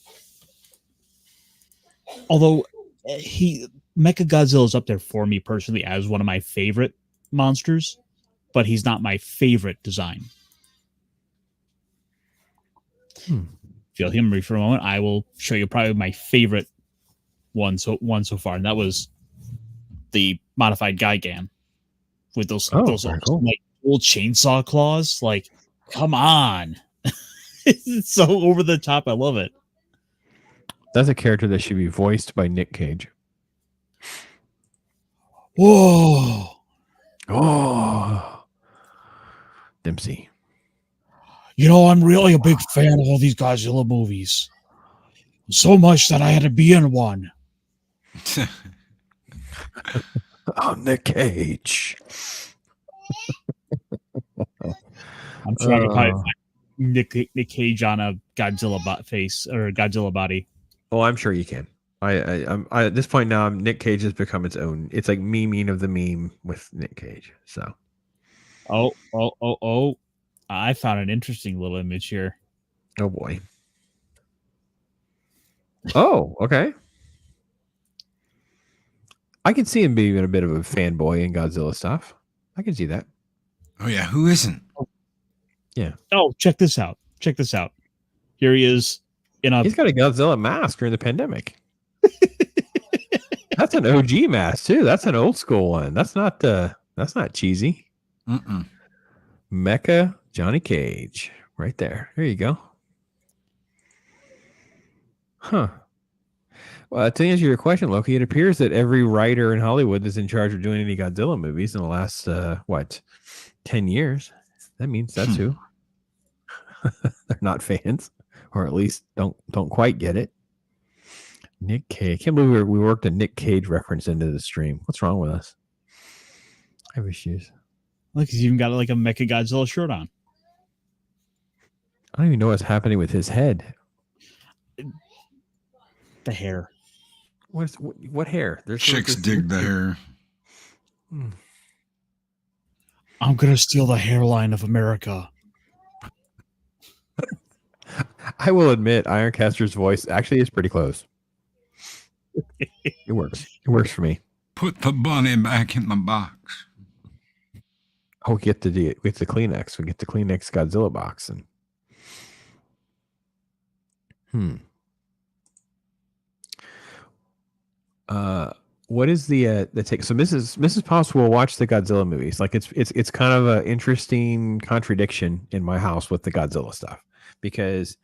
Mechagodzilla is up there for me personally as one of my favorite monsters, but he's not my favorite design. If you'll humor me for a moment, I will show you probably my favorite one so far, and that was the modified Gigan with those cool. Like old chainsaw claws. Like, come on. It's so over the top. I love it. That's a character that should be voiced by Nick Cage. Whoa. Oh. Dempsey. You know, I'm really a big fan of all these Godzilla movies. So much that I had to be in one. Oh, Nick Cage. I'm sure I could probably find Nick Cage on a Godzilla face or Godzilla body. Oh, I'm sure you can. I'm at this point now. Nick Cage has become its own. It's like memeing of the meme with Nick Cage. So, oh! I found an interesting little image here. Oh boy. Oh, okay. I can see him being a bit of a fanboy in Godzilla stuff. I can see that. Oh yeah, who isn't? Yeah. Oh, check this out. Here he is He's got a Godzilla mask during the pandemic. That's an OG mask too. That's an old school one. That's not cheesy. Mecha Johnny Cage right there. There you go. Huh. Well, to answer your question, Loki, it appears that every writer in Hollywood that's in charge of doing any Godzilla movies in the last 10 years. That means that's who. They're not fans, or at least don't quite get it. Nick Cage. I can't believe we worked a Nick Cage reference into the stream. What's wrong with us? I have issues. Look, he's even got like a Mechagodzilla shirt on. I don't even know what's happening with his head. The hair. What hair? There's chicks dig the hair. I'm gonna steal the hairline of America. I will admit, Ironcaster's voice actually is pretty close. It works. It works for me. Put the bunny back in the box. Oh, we get the Kleenex. We get the Kleenex Godzilla box, and what is the take? So Mrs. Potts will watch the Godzilla movies. Like it's kind of an interesting contradiction in my house with the Godzilla stuff, because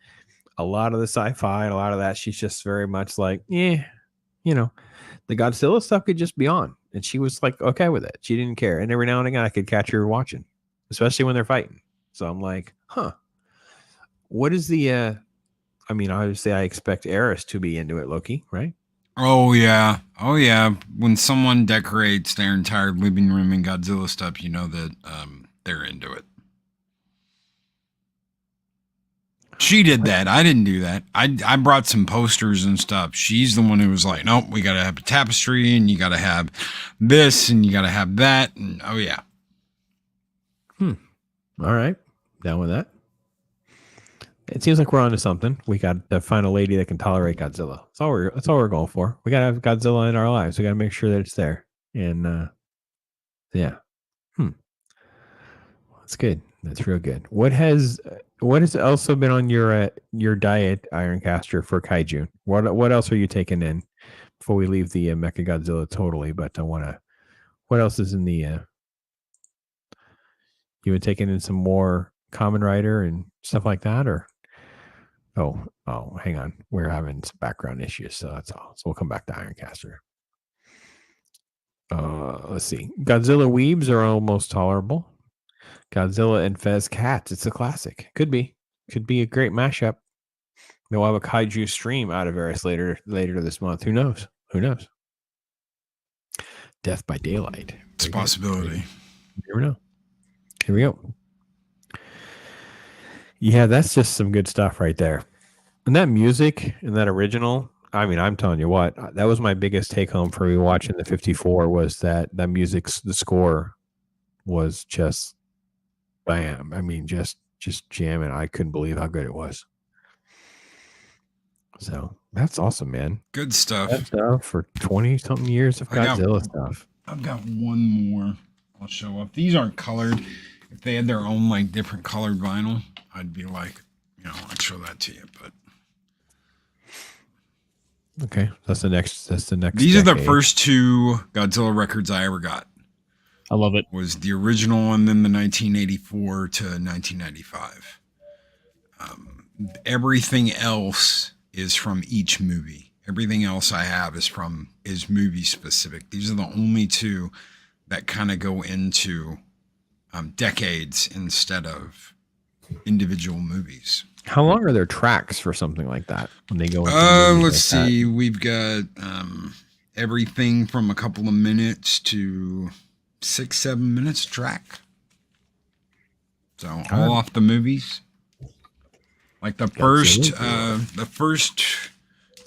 a lot of the sci-fi and a lot of that, she's just very much like, the Godzilla stuff could just be on, and she was like okay with it. She didn't care, and every now and again I could catch her watching, especially when they're fighting. So I'm like, what is the? I mean, obviously I expect Eris to be into it, Loki, right? Oh yeah. When someone decorates their entire living room in Godzilla stuff, you know that they're into it. She did that. I didn't do that. I brought some posters and stuff. She's the one who was like, nope, we got to have a tapestry, and you got to have this, and you got to have that. And oh yeah. All right. Down with that. It seems like we're onto something. We got to find a lady that can tolerate Godzilla. That's all we're going for. We got to have Godzilla in our lives. We got to make sure that it's there. And yeah. That's good. That's real good. What has also been on your diet, Ironcaster, for kaiju? What else are you taking in before we leave the Mechagodzilla totally? But I want to. What else is in the? You been taking in some more Kamen Rider and stuff like that, or? Oh, hang on. We're having some background issues, so that's all. So we'll come back to Ironcaster. Let's see. Godzilla weebs are almost tolerable. Godzilla and Fez cats. It's a classic. Could be a great mashup. We'll have a kaiju stream out of Eris later this month. Who knows? Death by Daylight. It's a possibility. You never know. Here we go. Yeah, that's just some good stuff right there. And that music in that original, I mean, I'm telling you what, that was my biggest take home for me watching the 54 was that music's the score was just bam. I mean, just jamming. I couldn't believe how good it was. So that's awesome, man. Good stuff. That stuff for 20 something years of Godzilla stuff. I've got one more I'll show up. These aren't colored. If they had their own like different colored vinyl, I'd be like, I'd show that to you. But okay, that's the next. These decade. Are the first two Godzilla records I ever got. I love it. Was the original and then the 1984 to 1995. Everything else is from each movie. Everything else I have is movie specific. These are the only two that kind of go into decades instead of individual movies. How long are there tracks for something like that when they go into let's see. We've got everything from a couple of minutes to 6-7 minutes track. So all off the movies. Like the first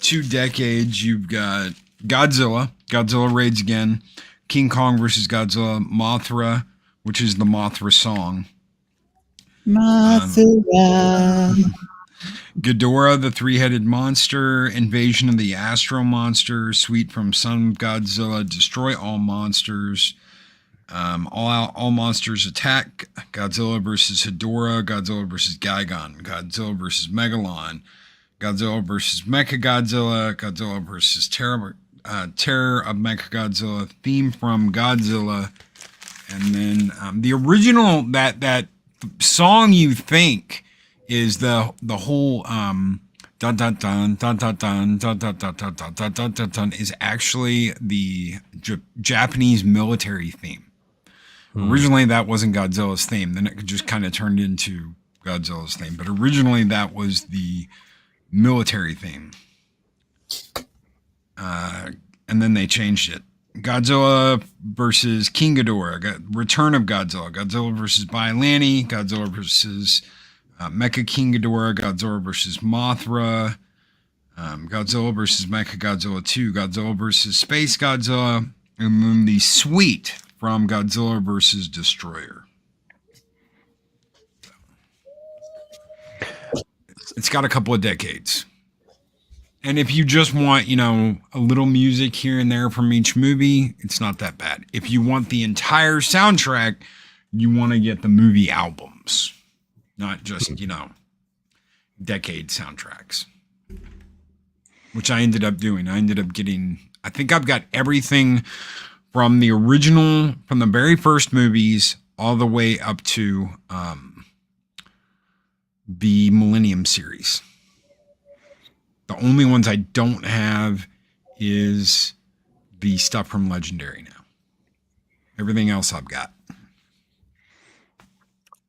2 decades, you've got Godzilla Raids Again, King Kong versus Godzilla, Mothra, which is the Mothra song. Mothra. Ghidorah, the three-headed monster, Invasion of the Astro Monster, Suite from Son of Godzilla, Destroy All Monsters, all Monsters Attack, Godzilla versus Hedorah, Godzilla versus Gigan, Godzilla versus Megalon, Godzilla versus Mechagodzilla, Godzilla versus Terror of Mechagodzilla, theme from Godzilla, and then the original that song you think is the whole dun dun dun dun dun dun dun dun dun dun dun dun dun dun dun is actually the Japanese military theme. Originally, that wasn't Godzilla's theme. Then it just kind of turned into Godzilla's theme. But originally, that was the military theme. And then they changed it. Godzilla versus King Ghidorah, Return of Godzilla, Godzilla versus Bylani, Godzilla versus Mecha King Ghidorah, Godzilla versus Mothra, Godzilla versus Mechagodzilla II, Godzilla versus Space Godzilla, and then the suite from Godzilla versus Destroyer. It's got a couple of decades. And if you just want, a little music here and there from each movie, it's not that bad. If you want the entire soundtrack, you want to get the movie albums, not just, decade soundtracks, which I ended up doing. I ended up getting, I think I've got everything from the original, from the very first movies, all the way up to the Millennium series. The only ones I don't have is the stuff from Legendary now. Everything else I've got.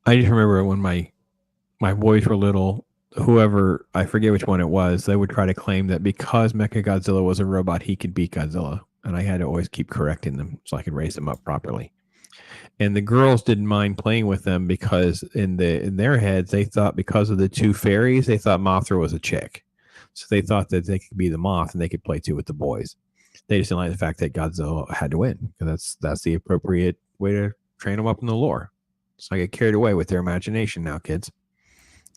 I just remember when my boys were little, whoever, I forget which one it was, they would try to claim that because Mechagodzilla was a robot, he could beat Godzilla. And I had to always keep correcting them so I could raise them up properly. And the girls didn't mind playing with them because in their heads, they thought because of the two fairies, they thought Mothra was a chick. So they thought that they could be the Moth and they could play too with the boys. They just didn't like the fact that Godzilla had to win because that's the appropriate way to train them up in the lore. So I get carried away with their imagination now, kids.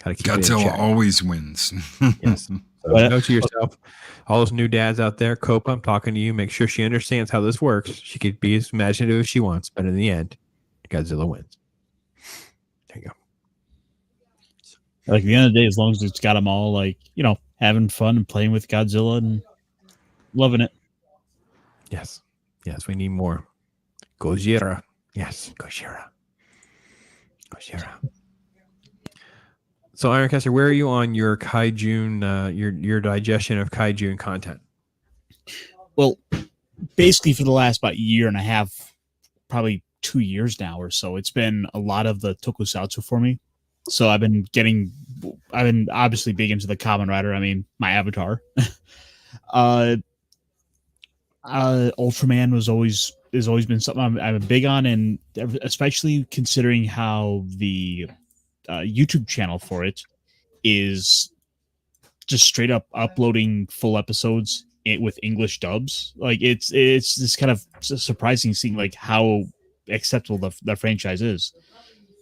Godzilla always wins. Yes. So note to yourself, all those new dads out there, Copa, I'm talking to you. Make sure she understands how this works. She could be as imaginative as she wants, but in the end, Godzilla wins. There you go. Like at the end of the day, as long as it's got them all having fun and playing with Godzilla and loving it. Yes. Yes, we need more. Gojira. Yes, Gojira. So, Ironcaster, where are you on your KAIJUNE, your digestion of KAIJUNE content? Well, basically for the last about year and a half, probably 2 years now or so, it's been a lot of the tokusatsu for me. So I've been obviously big into the Kamen Rider. I mean, my avatar. Ultraman has always been something I'm big on, and especially considering how the YouTube channel for it is just straight up uploading full episodes with English dubs. Like it's just kind of surprising seeing like how acceptable the franchise is.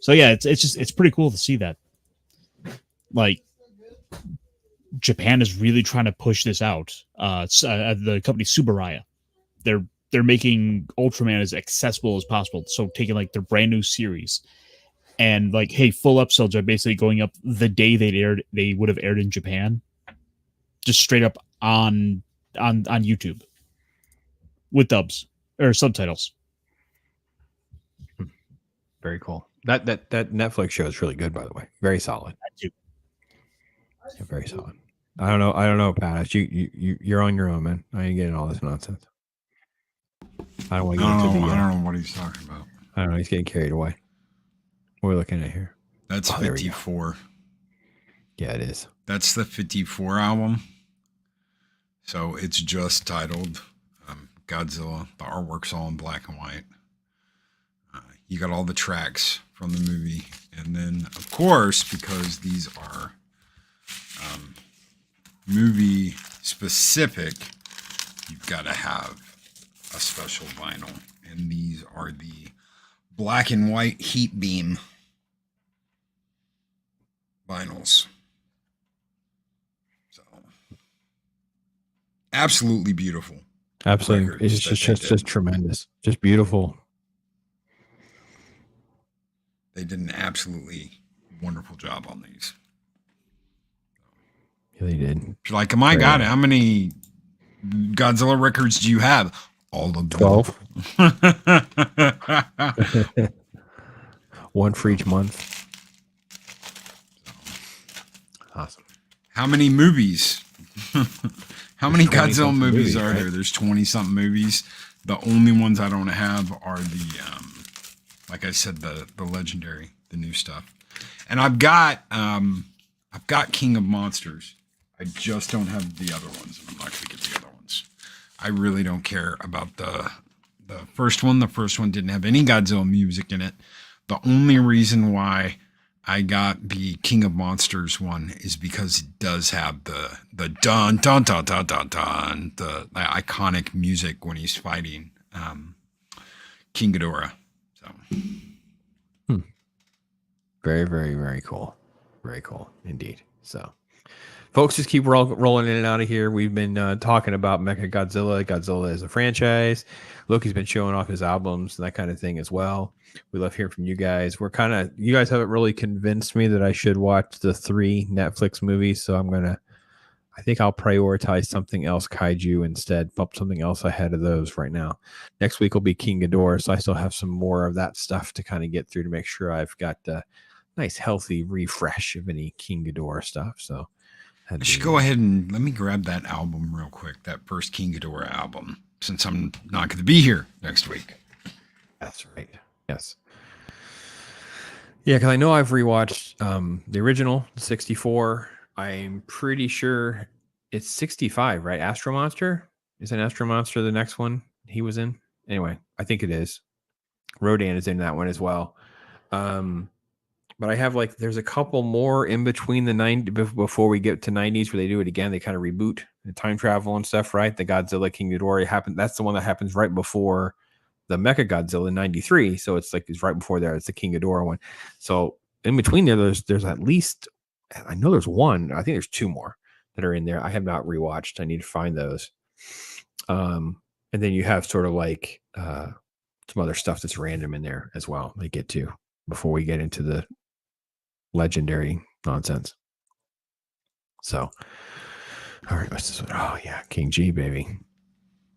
So yeah, it's pretty cool to see that. Like Japan is really trying to push this out. The company Subaraya, they're making Ultraman as accessible as possible. So taking like their brand new series and like, hey, full episodes are basically going up the day they would have aired in Japan, just straight up on YouTube with dubs or subtitles. Very cool. That Netflix show is really good, by the way. Very solid. Yeah, very solid. I don't know, Pat. You're on your own, man. I ain't getting all this nonsense. I don't want to get into the. I don't know what he's talking about. I don't know. He's getting carried away. What are we looking at here? That's 54. Yeah, it is. That's the 54 album. So it's just titled Godzilla. The artwork's all in black and white. You got all the tracks from the movie. And then, of course, because these are movie specific, you've got to have a special vinyl. And these are the black and white heat beam vinyls. So absolutely beautiful. Absolutely. It's just tremendous. Just beautiful. They did an absolutely wonderful job on these. Yeah, they did. Like, my God, how many Godzilla records do you have? All of them. 12. One for each month. Awesome. How many movies? How many Godzilla movies are there? There's 20-something movies. The only ones I don't have are the, like I said, the legendary, the new stuff. And I've got King of Monsters. I just don't have the other ones, and I'm not going to get the other ones. I really don't care about the first one. The first one didn't have any Godzilla music in it. The only reason why I got the King of Monsters one is because it does have the dun dun dun dun dun dun, the iconic music when he's fighting King Ghidorah. So very, very, very cool. Very cool indeed. So folks, just keep rolling in and out of here. We've been talking about Mechagodzilla. Godzilla as a franchise. Loki's been showing off his albums and that kind of thing as well. We love hearing from you guys. You guys haven't really convinced me that I should watch the 3 Netflix movies. So I think I'll prioritize something else, Kaiju, instead. Bump something else ahead of those right now. Next week will be King Ghidorah. So I still have some more of that stuff to kind of get through to make sure I've got a nice, healthy refresh of any King Ghidorah stuff. So I should go ahead and let me grab that album real quick, that first King Ghidorah album, since I'm not going to be here next week. That's right. Yes. Yeah, because I know I've rewatched the original 64. I'm pretty sure it's 65, right? Astro Monster? Is an Astro Monster the next one he was in? Anyway, I think it is. Rodan is in that one as well. But I have there's a couple more in between the 90s before we get to 90s where they do it again. They kind of reboot the time travel and stuff, right? The Godzilla King Ghidorah happened. That's the one that happens right before the Mechagodzilla in 93. So it's right before there. It's the King Ghidorah one. So in between there's at least, I know there's one. I think there's 2 more that are in there. I have not rewatched. I need to find those. And then you have sort of some other stuff that's random in there as well. They get to before we get into the legendary nonsense. So, all right, what's this one? Oh yeah, King G, baby.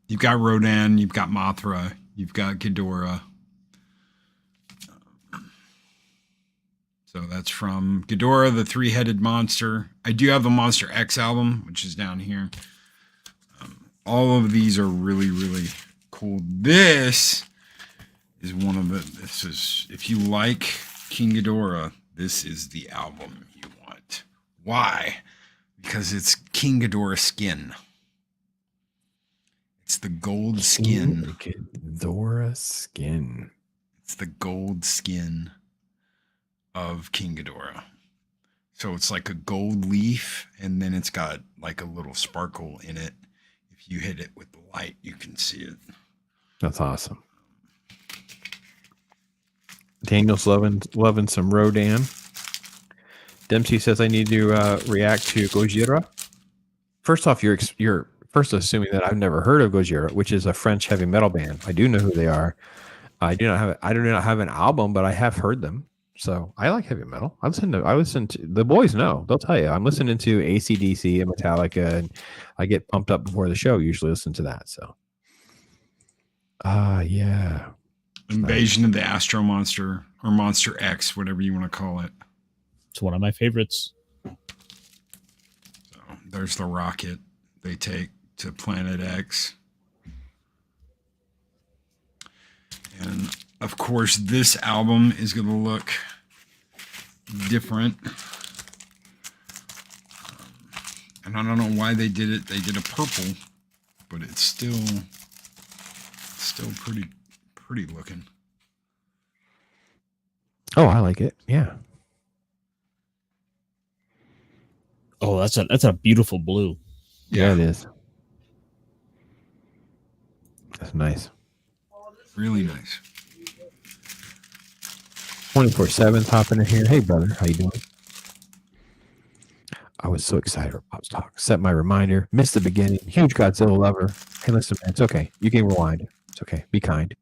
You've got Rodan, you've got Mothra, you've got Ghidorah. So that's from Ghidorah, the 3-headed monster. I do have the Monster X album, which is down here. All of these are really, really cool. This is one of if you like King Ghidorah, this is the album you want. Why? Because it's King Ghidorah skin. It's the gold skin. Ghidorah skin. It's the gold skin of King Ghidorah. So it's like a gold leaf, and then it's got like a little sparkle in it. If you hit it with the light, you can see it. That's awesome. Daniel's loving some Rodan. Dempsey says I need to react to Gojira. First off, you're first assuming that I've never heard of Gojira, which is a French heavy metal band. I do know who they are. I do not have an album, but I have heard them. So I like heavy metal. I listen to the boys know. They'll tell you. I'm listening to AC/DC and Metallica, and I get pumped up before the show. Usually listen to that. So yeah. Invasion of the Astro Monster, or Monster X, whatever you want to call it. It's one of my favorites. So there's the rocket they take to Planet X. And of course, this album is going to look different. And I don't know why they did it. They did a purple, but it's still pretty looking. Oh, I like it. Yeah. Oh, that's a beautiful blue. Yeah, it is. That's nice. Really nice. 24/7 hopping in here. Hey, brother, how you doing? I was so excited for Pop's Talk. Set my reminder. Missed the beginning. Huge Godzilla lover. Hey, listen, man, it's okay. You can rewind. It's okay. Be kind.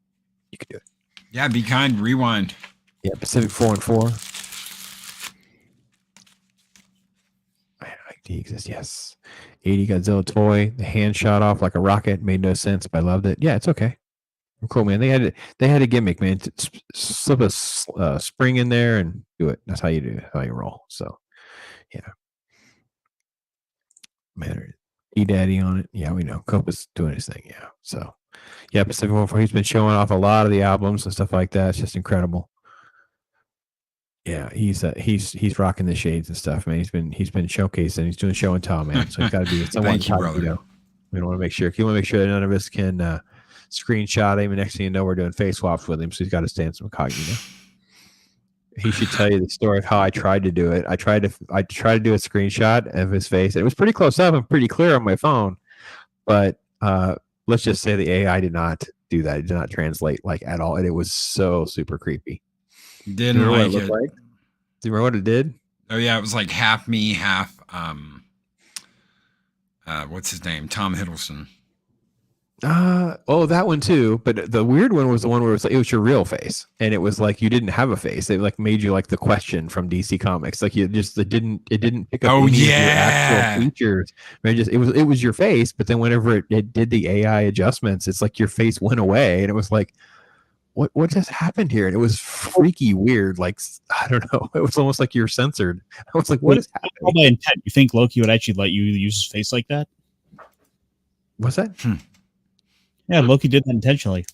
You can do it. Yeah, be kind. Rewind. Yeah, Pacific 4 and 4. He exists. Yes. 80 Godzilla toy. The hand shot off like a rocket. Made no sense, but I loved it. Yeah, it's okay. Cool, man. They had a gimmick, man. Slip a spring in there and do it. That's how you do it. How you roll. So, yeah. Man, E-Daddy on it. Yeah, we know. Copa's doing his thing. Yeah. So, yeah, Pacific 1-4. He's been showing off a lot of the albums and stuff like that. It's just incredible. Yeah, he's rocking the shades and stuff, man. He's been showcasing. He's doing show and tell, man. So he's got to be someone. Thank you, brother. We don't want to make sure. You want to make sure that none of us can screenshot him, and next thing you know, we're doing face swaps with him. So he's got to stay in some incognito. He should tell you the story of how I tried to do it. I tried to do a screenshot of his face. It was pretty close up and pretty clear on my phone, but let's just say the AI did not do that. It did not translate like at all, and it was so super creepy. Didn't like it. Do you remember what it did? Oh yeah, it was like half me, half what's his name? Tom Hiddleston. That one too. But the weird one was the one where it was your real face, and it was like you didn't have a face. It like made you like the Question from DC Comics. Like it didn't pick up any of your actual features. It was your face, but then whenever it did the AI adjustments, it's like your face went away, and it was like, what just happened here? And it was freaky weird. Like, I don't know. It was almost like you're censored. I was like, what is happening? All by intent. You think Loki would actually let you use his face like that? What's that? Yeah, Loki did that intentionally.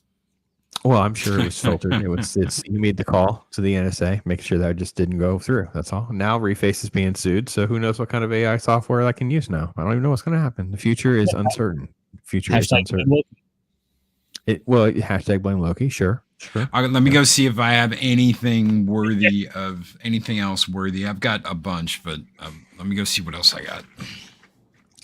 Well, I'm sure it was filtered. You made the call to the NSA, make sure that just didn't go through. That's all. Now Reface is being sued, so who knows what kind of AI software I can use now? I don't even know what's going to happen. The future is uncertain. Hashtag hashtag blame Loki. Sure. Let me go see if I have anything worthy of anything else worthy. I've got a bunch, but let me go see what else I got.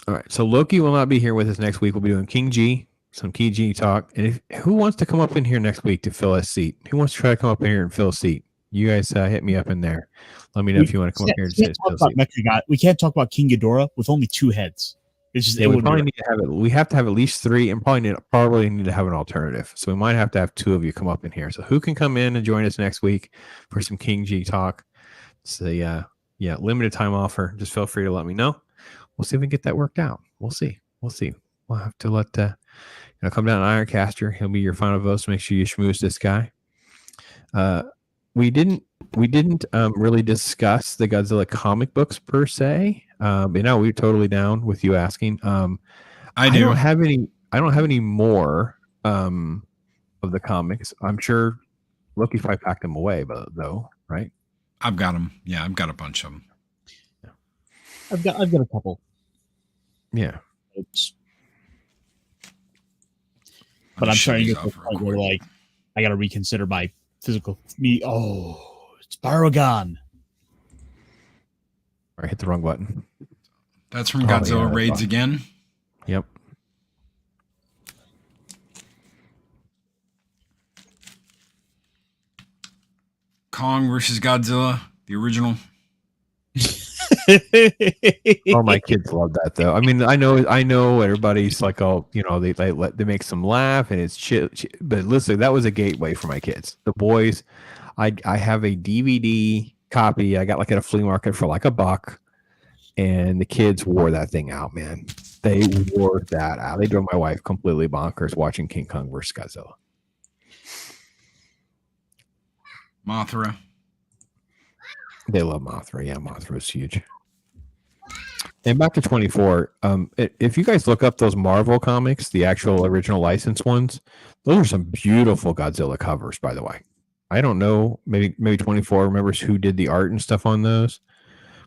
All right. So Loki will not be here with us next week. We'll be doing King G, some King G talk. And who wants to come up in here next week to fill a seat? Who wants to try to come up in here and fill a seat? You guys hit me up in there. Let me know if you want to come up here and fill a seat. We can't talk about King Ghidorah with only 2 heads. It's just, we probably need to have it. We have to have at least 3, and probably need to have an alternative. So we might have to have 2 of you come up in here. So who can come in and join us next week for some King G talk? So limited time offer. Just feel free to let me know. We'll see if we can get that worked out. We'll see. We'll have to let come down to Ironcaster. He'll be your final vote. So make sure you schmooze this guy. We didn't really discuss the Godzilla comic books per se. We're totally down with you asking. I don't have any more of the comics. I'm sure Loki probably packed them away, though, right? I've got them. Yeah, I've got a bunch of them. Yeah. I've got a couple. Yeah. But I'm starting to get to the point where like I got to reconsider my physical me. Oh, it's Baragon. I hit the wrong button. That's from Oh, Godzilla yeah, that's Raids awesome. again. Yep. Kong versus Godzilla, the original. Oh, my kids love that though. I mean, I know everybody's like, oh, you know, they make some laugh and it's chill, but listen, that was a gateway for my kids. The boys, I have a DVD copy I got like at a flea market for like $1, and the kids wore that thing out, man. They wore that out. They drove my wife completely bonkers watching King Kong versus Godzilla. Mothra. They love Mothra. Yeah, Mothra is huge. And back to 24. If you guys look up those Marvel comics, the actual original license ones, those are some beautiful Godzilla covers, by the way. I don't know, maybe 24 remembers who did the art and stuff on those,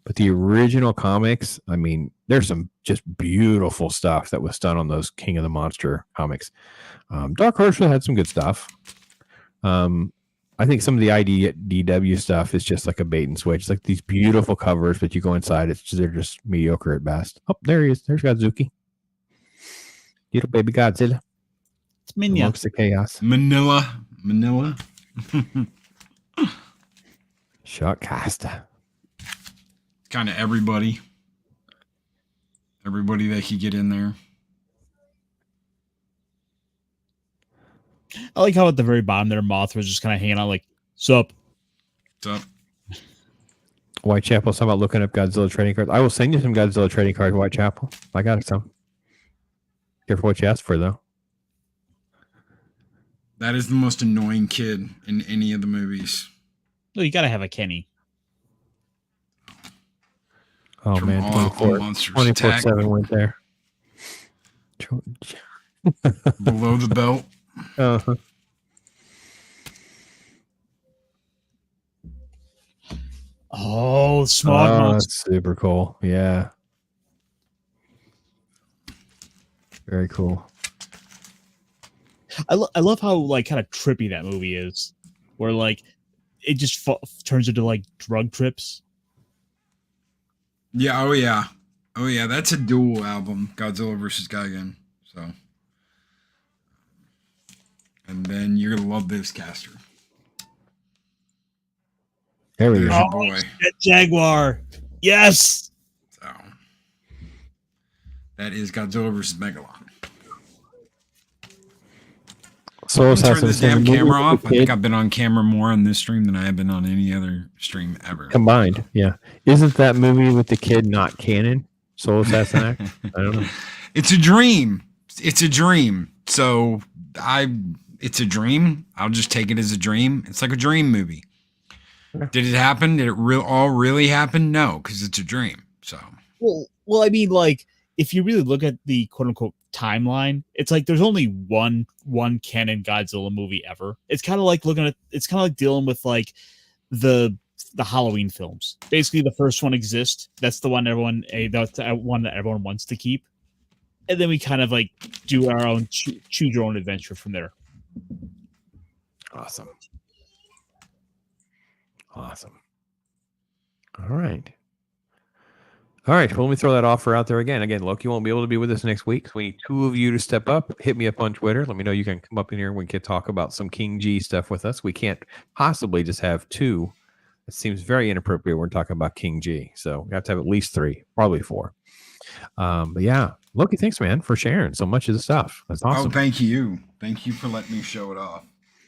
but the original comics, I mean, there's some just beautiful stuff that was done on those King of the Monster comics. Dark Horse had some good stuff. I think some of the IDW stuff is just like a bait and switch. It's like these beautiful covers, but you go inside, they're just mediocre at best. Oh, there he is. There's Godzuki. Little baby Godzilla. It's Minya. Amongst the chaos. Manila. Shockcaster. Kind of everybody. Everybody that could get in there. I like how at the very bottom there, Mothra was just kind of hanging out like, sup? What's up? Whitechapel's talking about looking up Godzilla trading cards. I will send you some Godzilla trading cards, Whitechapel. I got some. Careful what you ask for, though. That is the most annoying kid in any of the movies. No, you got to have a Kenny. Oh, From man. all 24, monsters 24/7 went there. Below the belt. Uh-huh. Oh, Smog Monster. That's super cool. Yeah. Very cool. I love how like kind of trippy that movie is, where like it just turns into like drug trips. Yeah, oh yeah, that's a dual album, Godzilla vs. Gigan. So, and then you're gonna love this caster. There we There's go. your boy. That Jaguar, yes. So that is Godzilla vs. Megalon. So Turn this damn camera off. I think I've been on camera more on this stream than I have been on any other stream ever. Combined, yeah. Isn't that movie with the kid not canon? Soul Assassin Act? I don't know. It's a dream. It's a dream. So it's a dream. I'll just take it as a dream. It's like a dream movie. Did it happen? Did it all really happen? No, because it's a dream. So Well, I mean, like if you really look at the quote unquote timeline, it's like there's only one canon Godzilla movie ever. It's kind of like dealing with like the Halloween films. Basically, the first one exists. That's the one that's the one that everyone wants to keep, and then we kind of like do our own choose your own adventure from there. Awesome. All right. Well, let me throw that offer out there again. Loki won't be able to be with us next week. So we need 2 of you to step up. Hit me up on Twitter. Let me know you can come up in here and we can talk about some King G stuff with us. We can't possibly just have 2. It seems very inappropriate. We're talking about King G. So we have to have at least 3, probably 4. But yeah, Loki, thanks, man, for sharing so much of the stuff. That's awesome. Oh, thank you. Thank you for letting me show it off.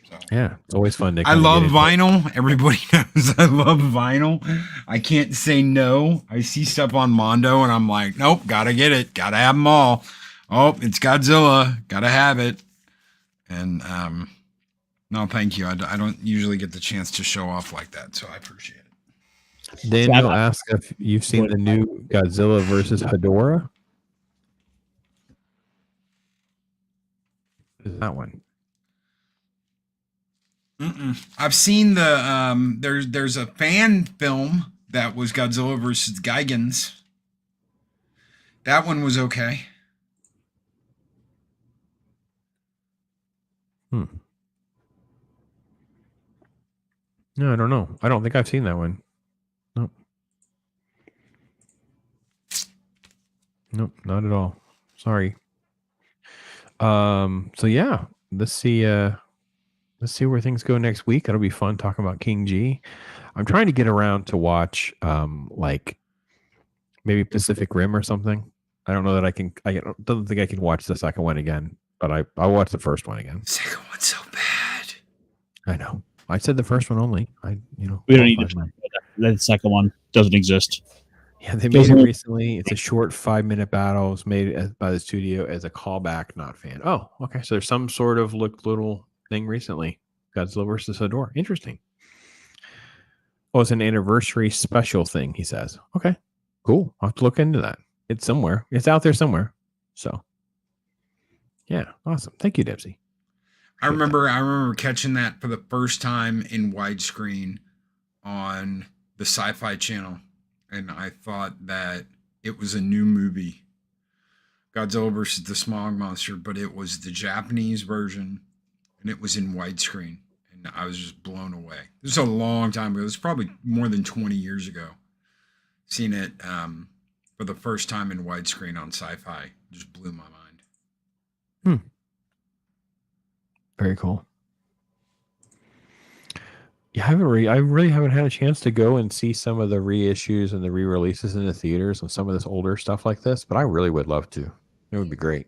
So. Yeah, it's always fun to I love vinyl. Everybody knows I love vinyl. I can't say no. I see stuff on Mondo and I'm like, nope, gotta get it. Gotta have them all. Oh, it's Godzilla. Gotta have it. And no, thank you. I don't usually get the chance to show off like that, so I appreciate it. Daniel asked if you've seen the new Godzilla versus Hedorah. What is that one? I've seen the there's a fan film that was Godzilla versus Gigans. That one was okay. No, I don't know. I don't think I've seen that one. No. Nope, not at all. Sorry. So yeah, let's see where things go next week. It'll be fun talking about King G. I'm trying to get around to watch like maybe Pacific Rim or something. I don't know that I can. Don't think I can watch the second one again, but I'll watch the first one again. Second one's so bad. I know. I said the first one only. We don't need to. The second one doesn't exist. Yeah, they made it recently. It's a short 5-minute battle. It was made by the studio as a callback, not fan. Oh, okay. So there's some sort of little thing recently. Godzilla versus Hedorah. Interesting. Oh, it's an anniversary special thing, he says. Okay, cool. I'll have to look into that. It's somewhere. It's out there somewhere. So, yeah, awesome. Thank you, Dempsey. I remember catching that for the first time in widescreen on the Sci-Fi Channel, and I thought that it was a new movie, Godzilla versus the Smog Monster, but it was the Japanese version, and it was in widescreen, and I was just blown away. This was a long time ago. It was probably more than 20 years ago. Seen it for the first time in widescreen on Sci-Fi. Just blew my mind. Very cool. Yeah, I really haven't had a chance to go and see some of the reissues and the re-releases in the theaters and some of this older stuff like this, but I really would love to. It would be great.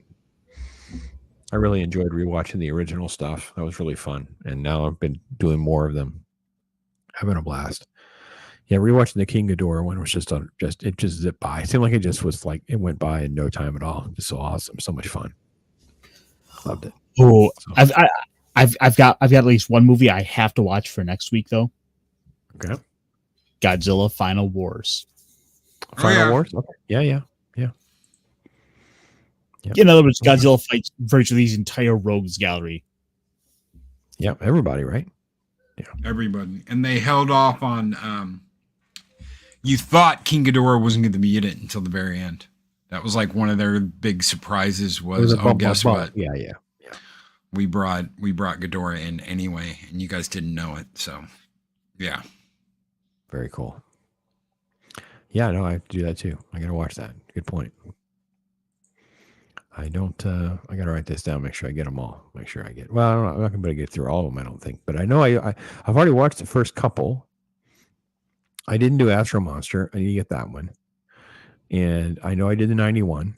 I really enjoyed rewatching the original stuff. That was really fun, and now I've been doing more of them. Having a blast. Yeah, rewatching the King Ghidorah one was just zipped by. It seemed like it just was like it went by in no time at all. Just so awesome, so much fun. Loved it. Oh, so. I've got at least one movie I have to watch for next week though. Okay. Godzilla Final Wars. Final Wars? Okay. Yeah. In other words, Godzilla fights virtually his entire rogues gallery. Yeah, everybody, right? Yeah. Everybody. And they held off on you thought King Ghidorah wasn't going to be in it until the very end. That was like one of their big surprises was guess what? Yeah. We brought Ghidorah in anyway, and you guys didn't know it. So, yeah. Very cool. Yeah, no, I have to do that too. I got to watch that. Good point. I don't, I got to write this down, make sure I get them all. Make sure I get, well, I don't know, I'm not going to get through all of them, I don't think. But I know I've already watched the first couple. I didn't do Astro Monster. I need to get that one. And I know I did the 91.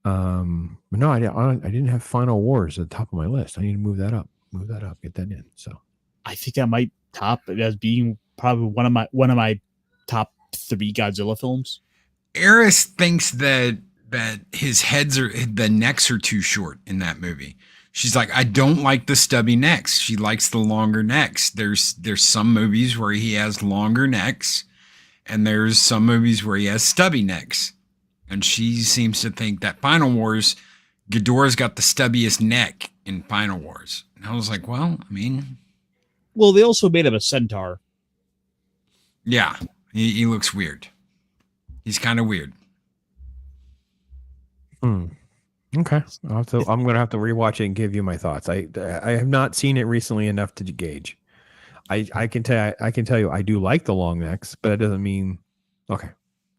But no, I didn't have Final Wars at the top of my list. I need to move that up, get that in. So I think that might top it as being probably one of my top 3 Godzilla films. Eris thinks that the necks are too short in that movie. She's like, I don't like the stubby necks. She likes the longer necks. There's some movies where he has longer necks, and there's some movies where he has stubby necks. And she seems to think that Final Wars, Ghidorah's got the stubbiest neck in Final Wars. And I was like, well, I mean... Well, they also made him a centaur. Yeah, he looks weird. He's kind of weird. Okay. I'm going to have to rewatch it and give you my thoughts. I have not seen it recently enough to gauge. I can tell you I do like the long necks, but that doesn't mean... Okay.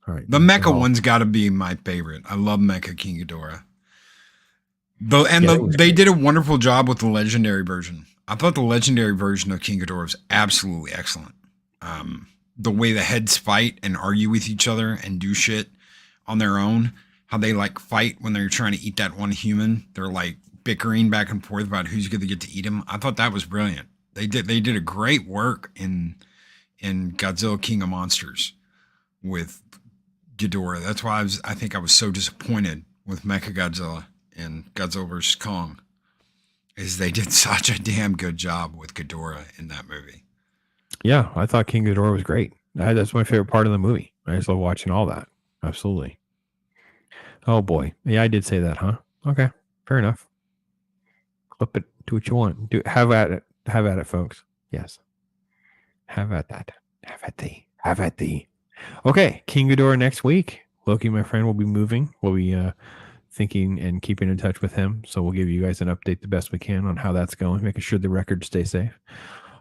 All right. The Mecha one's got to be my favorite. I love Mecha King Ghidorah. They did a wonderful job with the legendary version. I thought the legendary version of King Ghidorah was absolutely excellent. The way the heads fight and argue with each other and do shit on their own, how they like fight when they're trying to eat that one human. They're like bickering back and forth about who's going to get to eat him. I thought that was brilliant. They did a great work in Godzilla King of Monsters with Ghidorah. That's why I think I was so disappointed with Mechagodzilla and Godzilla vs. Kong, is they did such a damn good job with Ghidorah in that movie. Yeah, I thought King Ghidorah was great. That's my favorite part of the movie. I just love watching all that. Absolutely. Oh boy. Yeah, I did say that, huh? Okay. Fair enough. Clip it. Do what you want. Have at it. Have at it, folks. Yes. Have at that. Have at thee. Have at thee. Okay. King Ghidorah next week. Loki, my friend, will be moving. We'll be thinking and keeping in touch with him. So we'll give you guys an update the best we can on how that's going, making sure the records stay safe.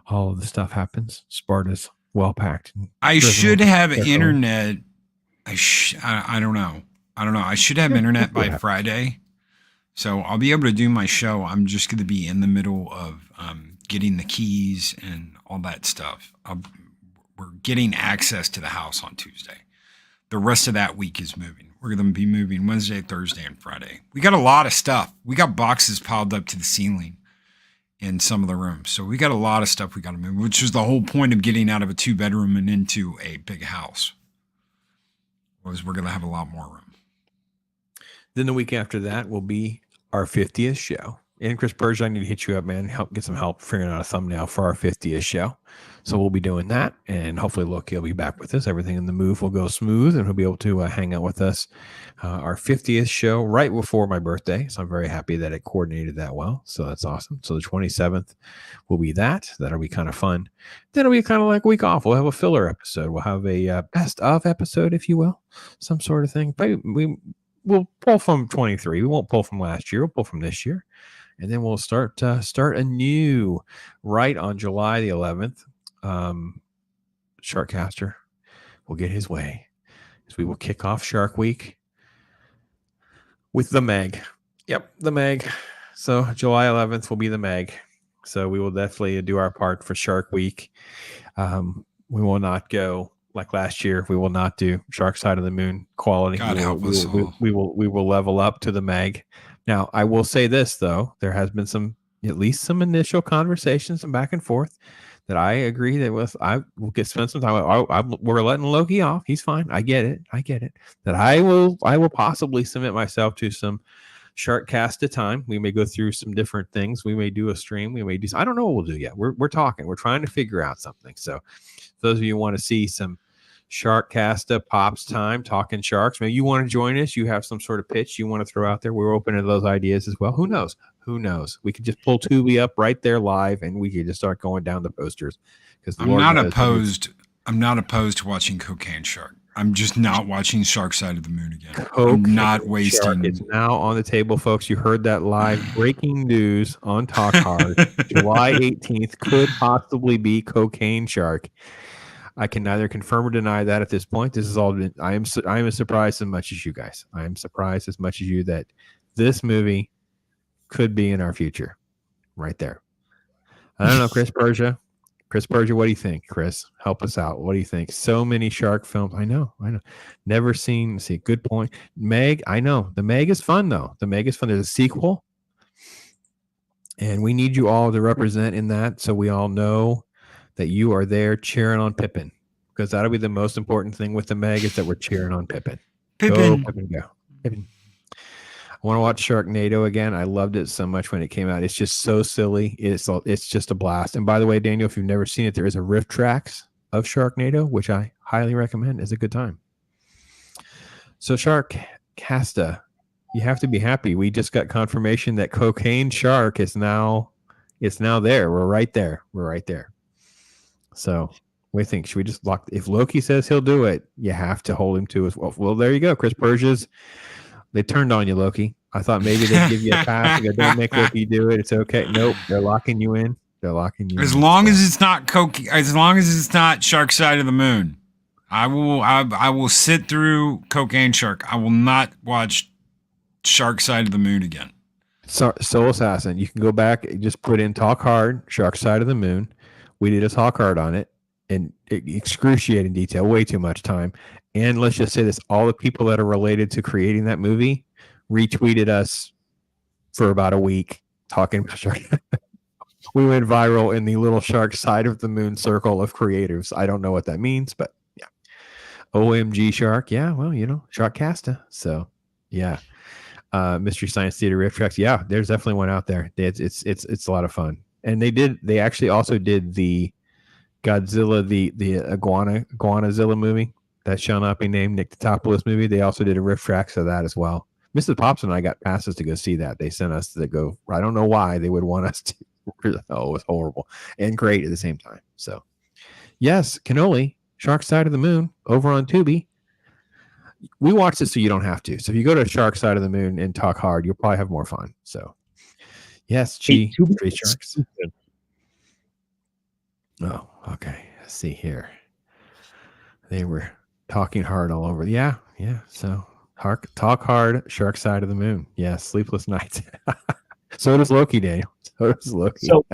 All of the stuff happens. Sparta's well packed. I should have internet. I don't know. I don't know. I should have internet by Friday, so I'll be able to do my show. I'm just going to be in the middle of getting the keys and all that stuff. We're getting access to the house on Tuesday. The rest of that week is moving. We're going to be moving Wednesday, Thursday, and Friday. We got a lot of stuff. We got boxes piled up to the ceiling in some of the rooms. So we got a lot of stuff we got to move, which is the whole point of getting out of a 2-bedroom and into a big house, was we're going to have a lot more room. Then the week after that will be our 50th show. And Chris Berger, I need to hit you up, man. Get some help figuring out a thumbnail for our 50th show. So we'll be doing that, and hopefully Loki will be back with us. Everything in the move will go smooth, and he'll be able to hang out with us. Our 50th show right before my birthday, so I'm very happy that it coordinated that well. So that's awesome. So the 27th will be that. That'll be kind of fun. Then it'll be kind of like a week off. We'll have a filler episode. We'll have a best of episode, if you will, some sort of thing. But we'll pull from 23. We won't pull from last year. We'll pull from this year. And then we'll start anew right on July the 11th. Sharkcaster will get his way as we will kick off Shark Week with the Meg. Yep, the Meg. So July 11th will be the Meg. So we will definitely do our part for Shark Week. We will not go like last year. We will not do Shark Side of the Moon quality. God help us all. We will level up to the Meg. Now, I will say this, though. There has been at least some initial conversations and back and forth that I agree that I will spend some time. We're letting Loki off. He's fine. I get it. That I will possibly submit myself to some Sharkcast time. We may go through some different things. We may do a stream. We may do. I don't know what we'll do yet. We're talking. We're trying to figure out something. So, those of you who want to see some Sharkcast Pops time talking sharks, maybe you want to join us. You have some sort of pitch you want to throw out there. We're open to those ideas as well. Who knows? We could just pull Tubi up right there live, and we could just start going down the posters. Because I'm not opposed to watching Cocaine Shark. I'm just not watching Shark Side of the Moon again. I'm not wasting. It's now on the table, folks. You heard that live breaking news on Talk Hard. July 18th could possibly be Cocaine Shark. I can neither confirm or deny that at this point. This is all. I am surprised as much as you guys. I am surprised as much as you that this movie could be in our future, right there. I don't know, Chris Berger. What do you think? Chris, help us out. What do you think? So many shark films. I know. Never seen. See, good point. Meg. I know the Meg is fun though. There's a sequel, and we need you all to represent in that, so we all know that you are there cheering on Pippin, because that'll be the most important thing with the Meg is that we're cheering on Pippin. Go, Pippin, go. Pippin. I want to watch Sharknado again. I loved it so much when it came out. It's just so silly. It's just a blast. And by the way, Daniel, if you've never seen it, there is a riff tracks of Sharknado, which I highly recommend. It's a good time. So Sharkcasta, you have to be happy. We just got confirmation that Cocaine Shark is now there. We're right there. So what do you think? Should we just lock? If Loki says he'll do it, you have to hold him to as well. Well, there you go. Chris Berger's. They turned on you, Loki. I thought maybe they'd give you a pass. They go, don't make Loki do it. It's okay. Nope. They're locking you in. As long as it's not Shark Side of the Moon, I will sit through Cocaine Shark. I will not watch Shark Side of the Moon again. Soul Assassin. You can go back and just put in Talk Hard, Shark Side of the Moon. We did a Talk Hard on it in excruciating detail, way too much time. And let's just say this, all the people that are related to creating that movie retweeted us for about a week talking about shark. We went viral in the little Shark Side of the Moon circle of creators. I don't know what that means, but yeah. OMG Shark. Yeah, well, Sharkcasta. So yeah. Mystery Science Theater riff tracks. Yeah, there's definitely one out there. It's a lot of fun. And they actually also did the Godzilla, the Iguanazilla movie. That shall not be named, Nick Totopoulos movie. They also did a riff tracks of that as well. Mrs. Pops and I got passes to go see that. They sent us to go. I don't know why they would want us to. Oh, it was horrible and great at the same time. So, yes, Cannoli, Shark Side of the Moon over on Tubi. We watched it so you don't have to. So if you go to Shark Side of the Moon and Talk Hard, you'll probably have more fun. So, yes, Tree Sharks. Oh, okay. Let's see here. They were talking hard all over. Yeah. So Talk hard, shark side of the moon. Yeah, sleepless nights. So does Loki, Daniel. So does Loki. So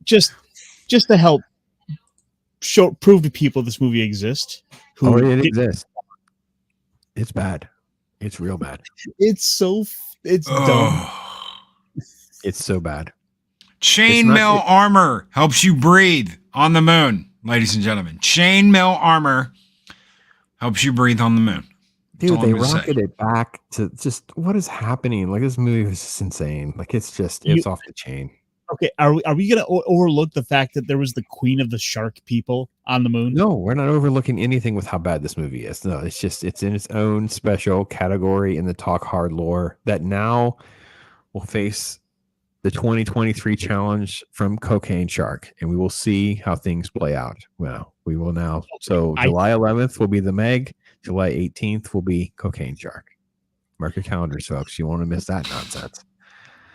just to help prove to people this movie exists. It exists. It's bad. It's real bad. It's dumb. It's so bad. Chainmail armor helps you breathe on the moon, ladies and gentlemen. Chainmail armor helps you breathe on the moon. Dude, they rocketed it back to just what is happening? Like, this movie is just insane. Like, it's off the chain. Okay, are we gonna overlook the fact that there was the queen of the shark people on the moon? No, we're not overlooking anything with how bad this movie is. No, it's in its own special category in the talk hard lore that now will face the 2023 challenge from Cocaine Shark, and we will see how things play out. Well, we will now. So July 11th will be the Meg. July 18th will be Cocaine Shark. Mark your calendars, folks. You won't miss that nonsense.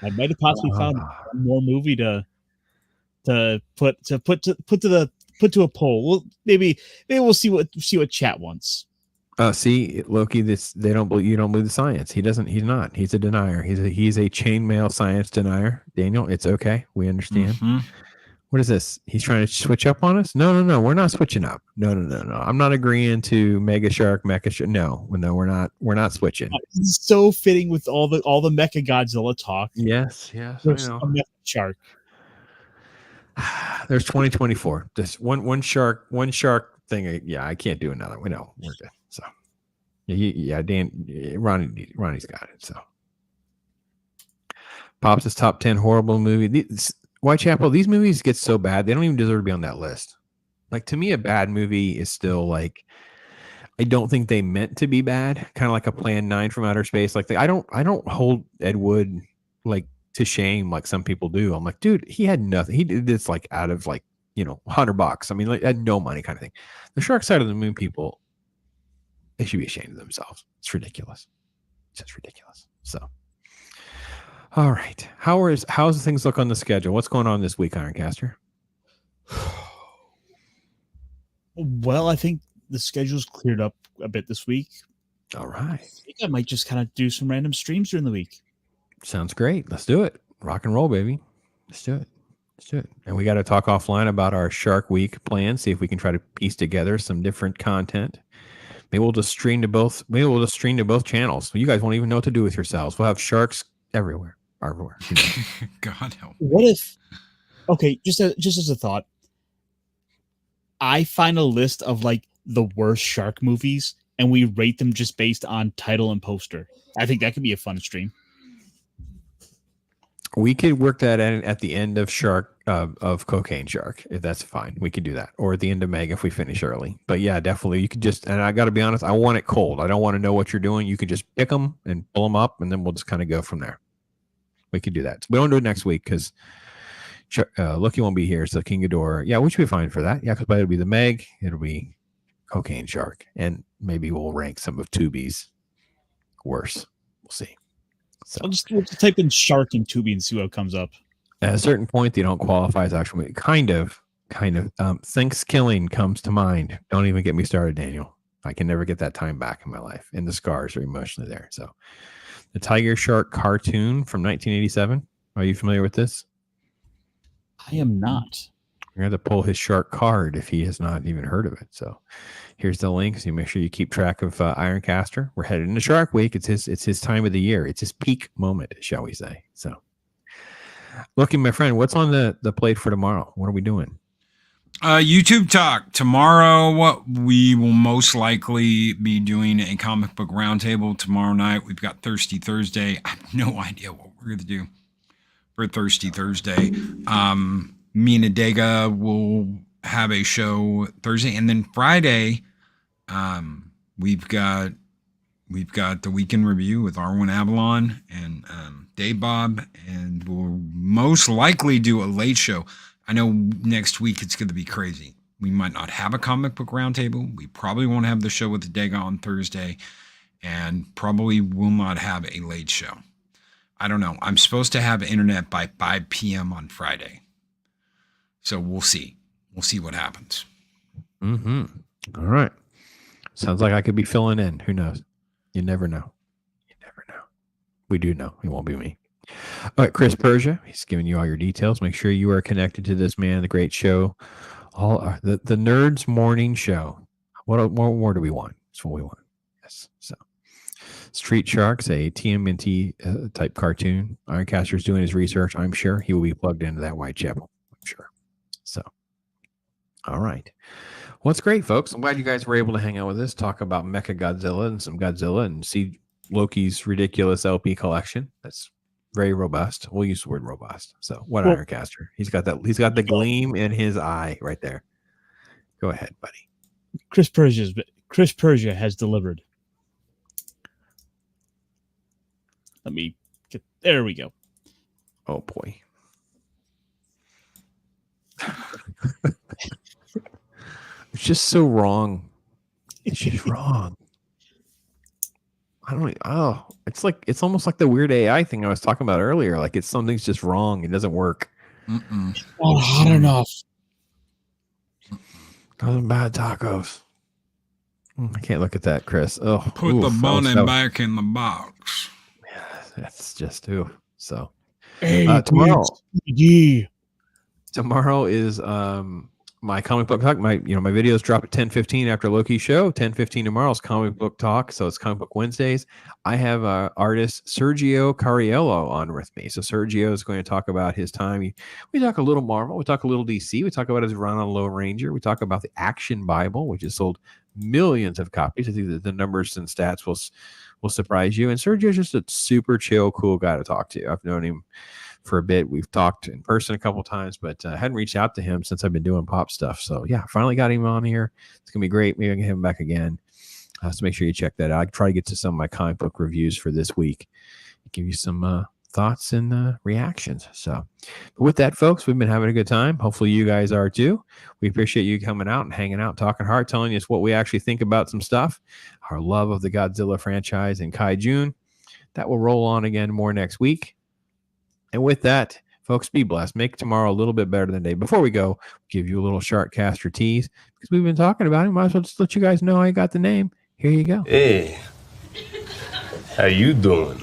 I might have possibly found one more movie to put to a poll. Well, maybe we'll see what chat wants. See, Loki, you don't believe the science. He's not. He's a denier. He's a chainmail science denier. Daniel, it's okay. We understand. Mm-hmm. What is this? He's trying to switch up on us? No. We're not switching up. No. I'm not agreeing to Mega Shark, Mecha Shark. No, we're not. We're not switching. It's so fitting with all the Mechagodzilla talk. Yes. There's a Mecha Shark. There's 2024. Just one shark thing. Yeah, I can't do another. We know we're good. So yeah, Ronnie's got it. So Pops' top 10 horrible movie. Whitechapel, these movies get so bad they don't even deserve to be on that list. Like, to me, a bad movie is still like, I don't think they meant to be bad. Kind of like a Plan 9 from Outer Space. Like, I don't hold Ed Wood like to shame like some people do. I'm like, dude, he had nothing. He did this like out of like, $100. I mean, like, had no money kind of thing. The Shark Side of the Moon people, they should be ashamed of themselves. It's ridiculous. It's just ridiculous. So. All right. How's things look on the schedule? What's going on this week, Ironcaster? Well, I think the schedule's cleared up a bit this week. All right. I think I might just kind of do some random streams during the week. Sounds great. Let's do it. Rock and roll, baby. Let's do it. And we got to talk offline about our Shark Week plan. See if we can try to piece together some different content. Maybe we'll just stream to both. Maybe we'll just stream to both channels. You guys won't even know what to do with yourselves. We'll have sharks everywhere. God help. What if? Okay, just as a thought, I find a list of like the worst shark movies, and we rate them just based on title and poster. I think that could be a fun stream. We could work that in at the end of of Cocaine Shark, if that's fine. We could do that, or at the end of Meg if we finish early. But yeah, definitely you could just. And I got to be honest, I want it cold. I don't want to know what you're doing. You could just pick them and pull them up, and then we'll just kind of go from there. We could do that. So we don't do it next week because Loki won't be here. So King Ghidorah, yeah, we should be fine for that. Yeah, because it'll be the Meg, it'll be Cocaine Shark, and maybe we'll rank some of Tubi's worse. We'll see. So we'll just type in shark in Tubi and see what comes up. At a certain point, they don't qualify as actual movie. Kind of. Thanksgiving comes to mind. Don't even get me started, Daniel. I can never get that time back in my life, and the scars are emotionally there. So. The Tiger Shark cartoon from 1987. Are you familiar with this? I am not. You're going to pull his shark card if he has not even heard of it. So here's the link. So you make sure you keep track of Ironcaster. We're headed into Shark Week. It's his time of the year. It's his peak moment, shall we say. So Loki, my friend, what's on the plate for tomorrow? What are we doing? YouTube talk tomorrow. We will most likely be doing a comic book roundtable tomorrow night. We've got Thirsty Thursday. I have no idea what we're going to do for Thirsty Thursday. Me and Adega will have a show Thursday, and then Friday, we've got the weekend review with Arwen Avalon and Dave Bob, and we'll most likely do a late show. I know next week it's going to be crazy. We might not have a comic book roundtable. We probably won't have the show with the Dega on Thursday, and probably will not have a late show. I don't know. I'm supposed to have internet by 5 p.m. on Friday. So we'll see. We'll see what happens. Mm-hmm. All right. Sounds like I could be filling in. Who knows? You never know. We do know it won't be me. All right, Chris Persia, he's giving you all your details. Make sure you are connected to this man, the great show, the Nerds Morning Show. What more do we want? That's what we want. Yes. So, Street Sharks, a TMNT type cartoon. Ironcaster's doing his research. I'm sure he will be plugged into that Whitechapel. I'm sure. So, all right. Well, it's great, folks. I'm glad you guys were able to hang out with us, talk about Mechagodzilla and some Godzilla, and see Loki's ridiculous LP collection. That's very robust. We'll use the word robust. So, what Ironcaster? He's got that. He's got the gleam in his eye right there. Go ahead, buddy. Chris Persia has delivered. Let me get. There we go. Oh boy. It's just so wrong. It's just wrong. It's almost like the weird AI thing I was talking about earlier. Like something's just wrong. It doesn't work. It's not hot enough. Nothing bad tacos. I can't look at that, Chris. Oh, put the bunny back in the box. Yeah, that's just so. Hey, tomorrow is my comic book talk. My videos drop at 10:15 after Loki show. 10:15 tomorrow is comic book talk. So it's comic book Wednesdays. I have artist Sergio Cariello on with me. So Sergio is going to talk about his time. We talk a little Marvel. We talk a little DC. We talk about his run on Lone Ranger. We talk about the Action Bible, which has sold millions of copies. I think that the numbers and stats will surprise you. And Sergio's just a super chill, cool guy to talk to. I've known him for a bit. We've talked in person a couple times, but I hadn't reached out to him since I've been doing pop stuff. So yeah, finally got him on here. It's gonna be great. Maybe I can have him back again. So make sure you check that out. I try to get to some of my comic book reviews for this week, give you some thoughts and reactions. So, but with that, folks, we've been having a good time. Hopefully you guys are too. We appreciate you coming out and hanging out, talking hard, telling us what we actually think about some stuff, our love of the Godzilla franchise and KAIJUNE. That will roll on again more next week. And with that, folks, be blessed. Make tomorrow a little bit better than today. Before we go, give you a little Sharkcaster tease because we've been talking about it. Might as well just let you guys know I got the name. Here you go. Hey, how you doing?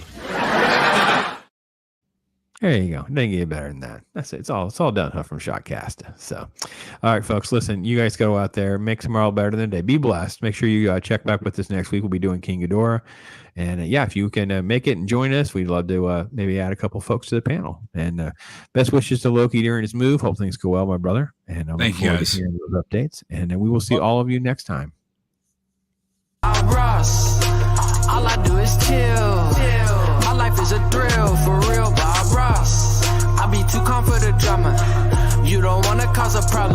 There you go. Didn't get better than that. That's it. It's all downhill from Shotcast. So, all right, folks, listen, you guys go out there, make tomorrow better than today. Be blessed. Make sure you check back with us next week. We'll be doing King Ghidorah. And if you can make it and join us, we'd love to maybe add a couple folks to the panel. And best wishes to Loki during his move. Hope things go well, my brother. And I'm looking forward to hearing those updates. And we will see all of you next time. Ross, all I do is chill. My life is a thrill, for real, Bob Ross. I be too calm for the drama. You don't wanna cause a problem.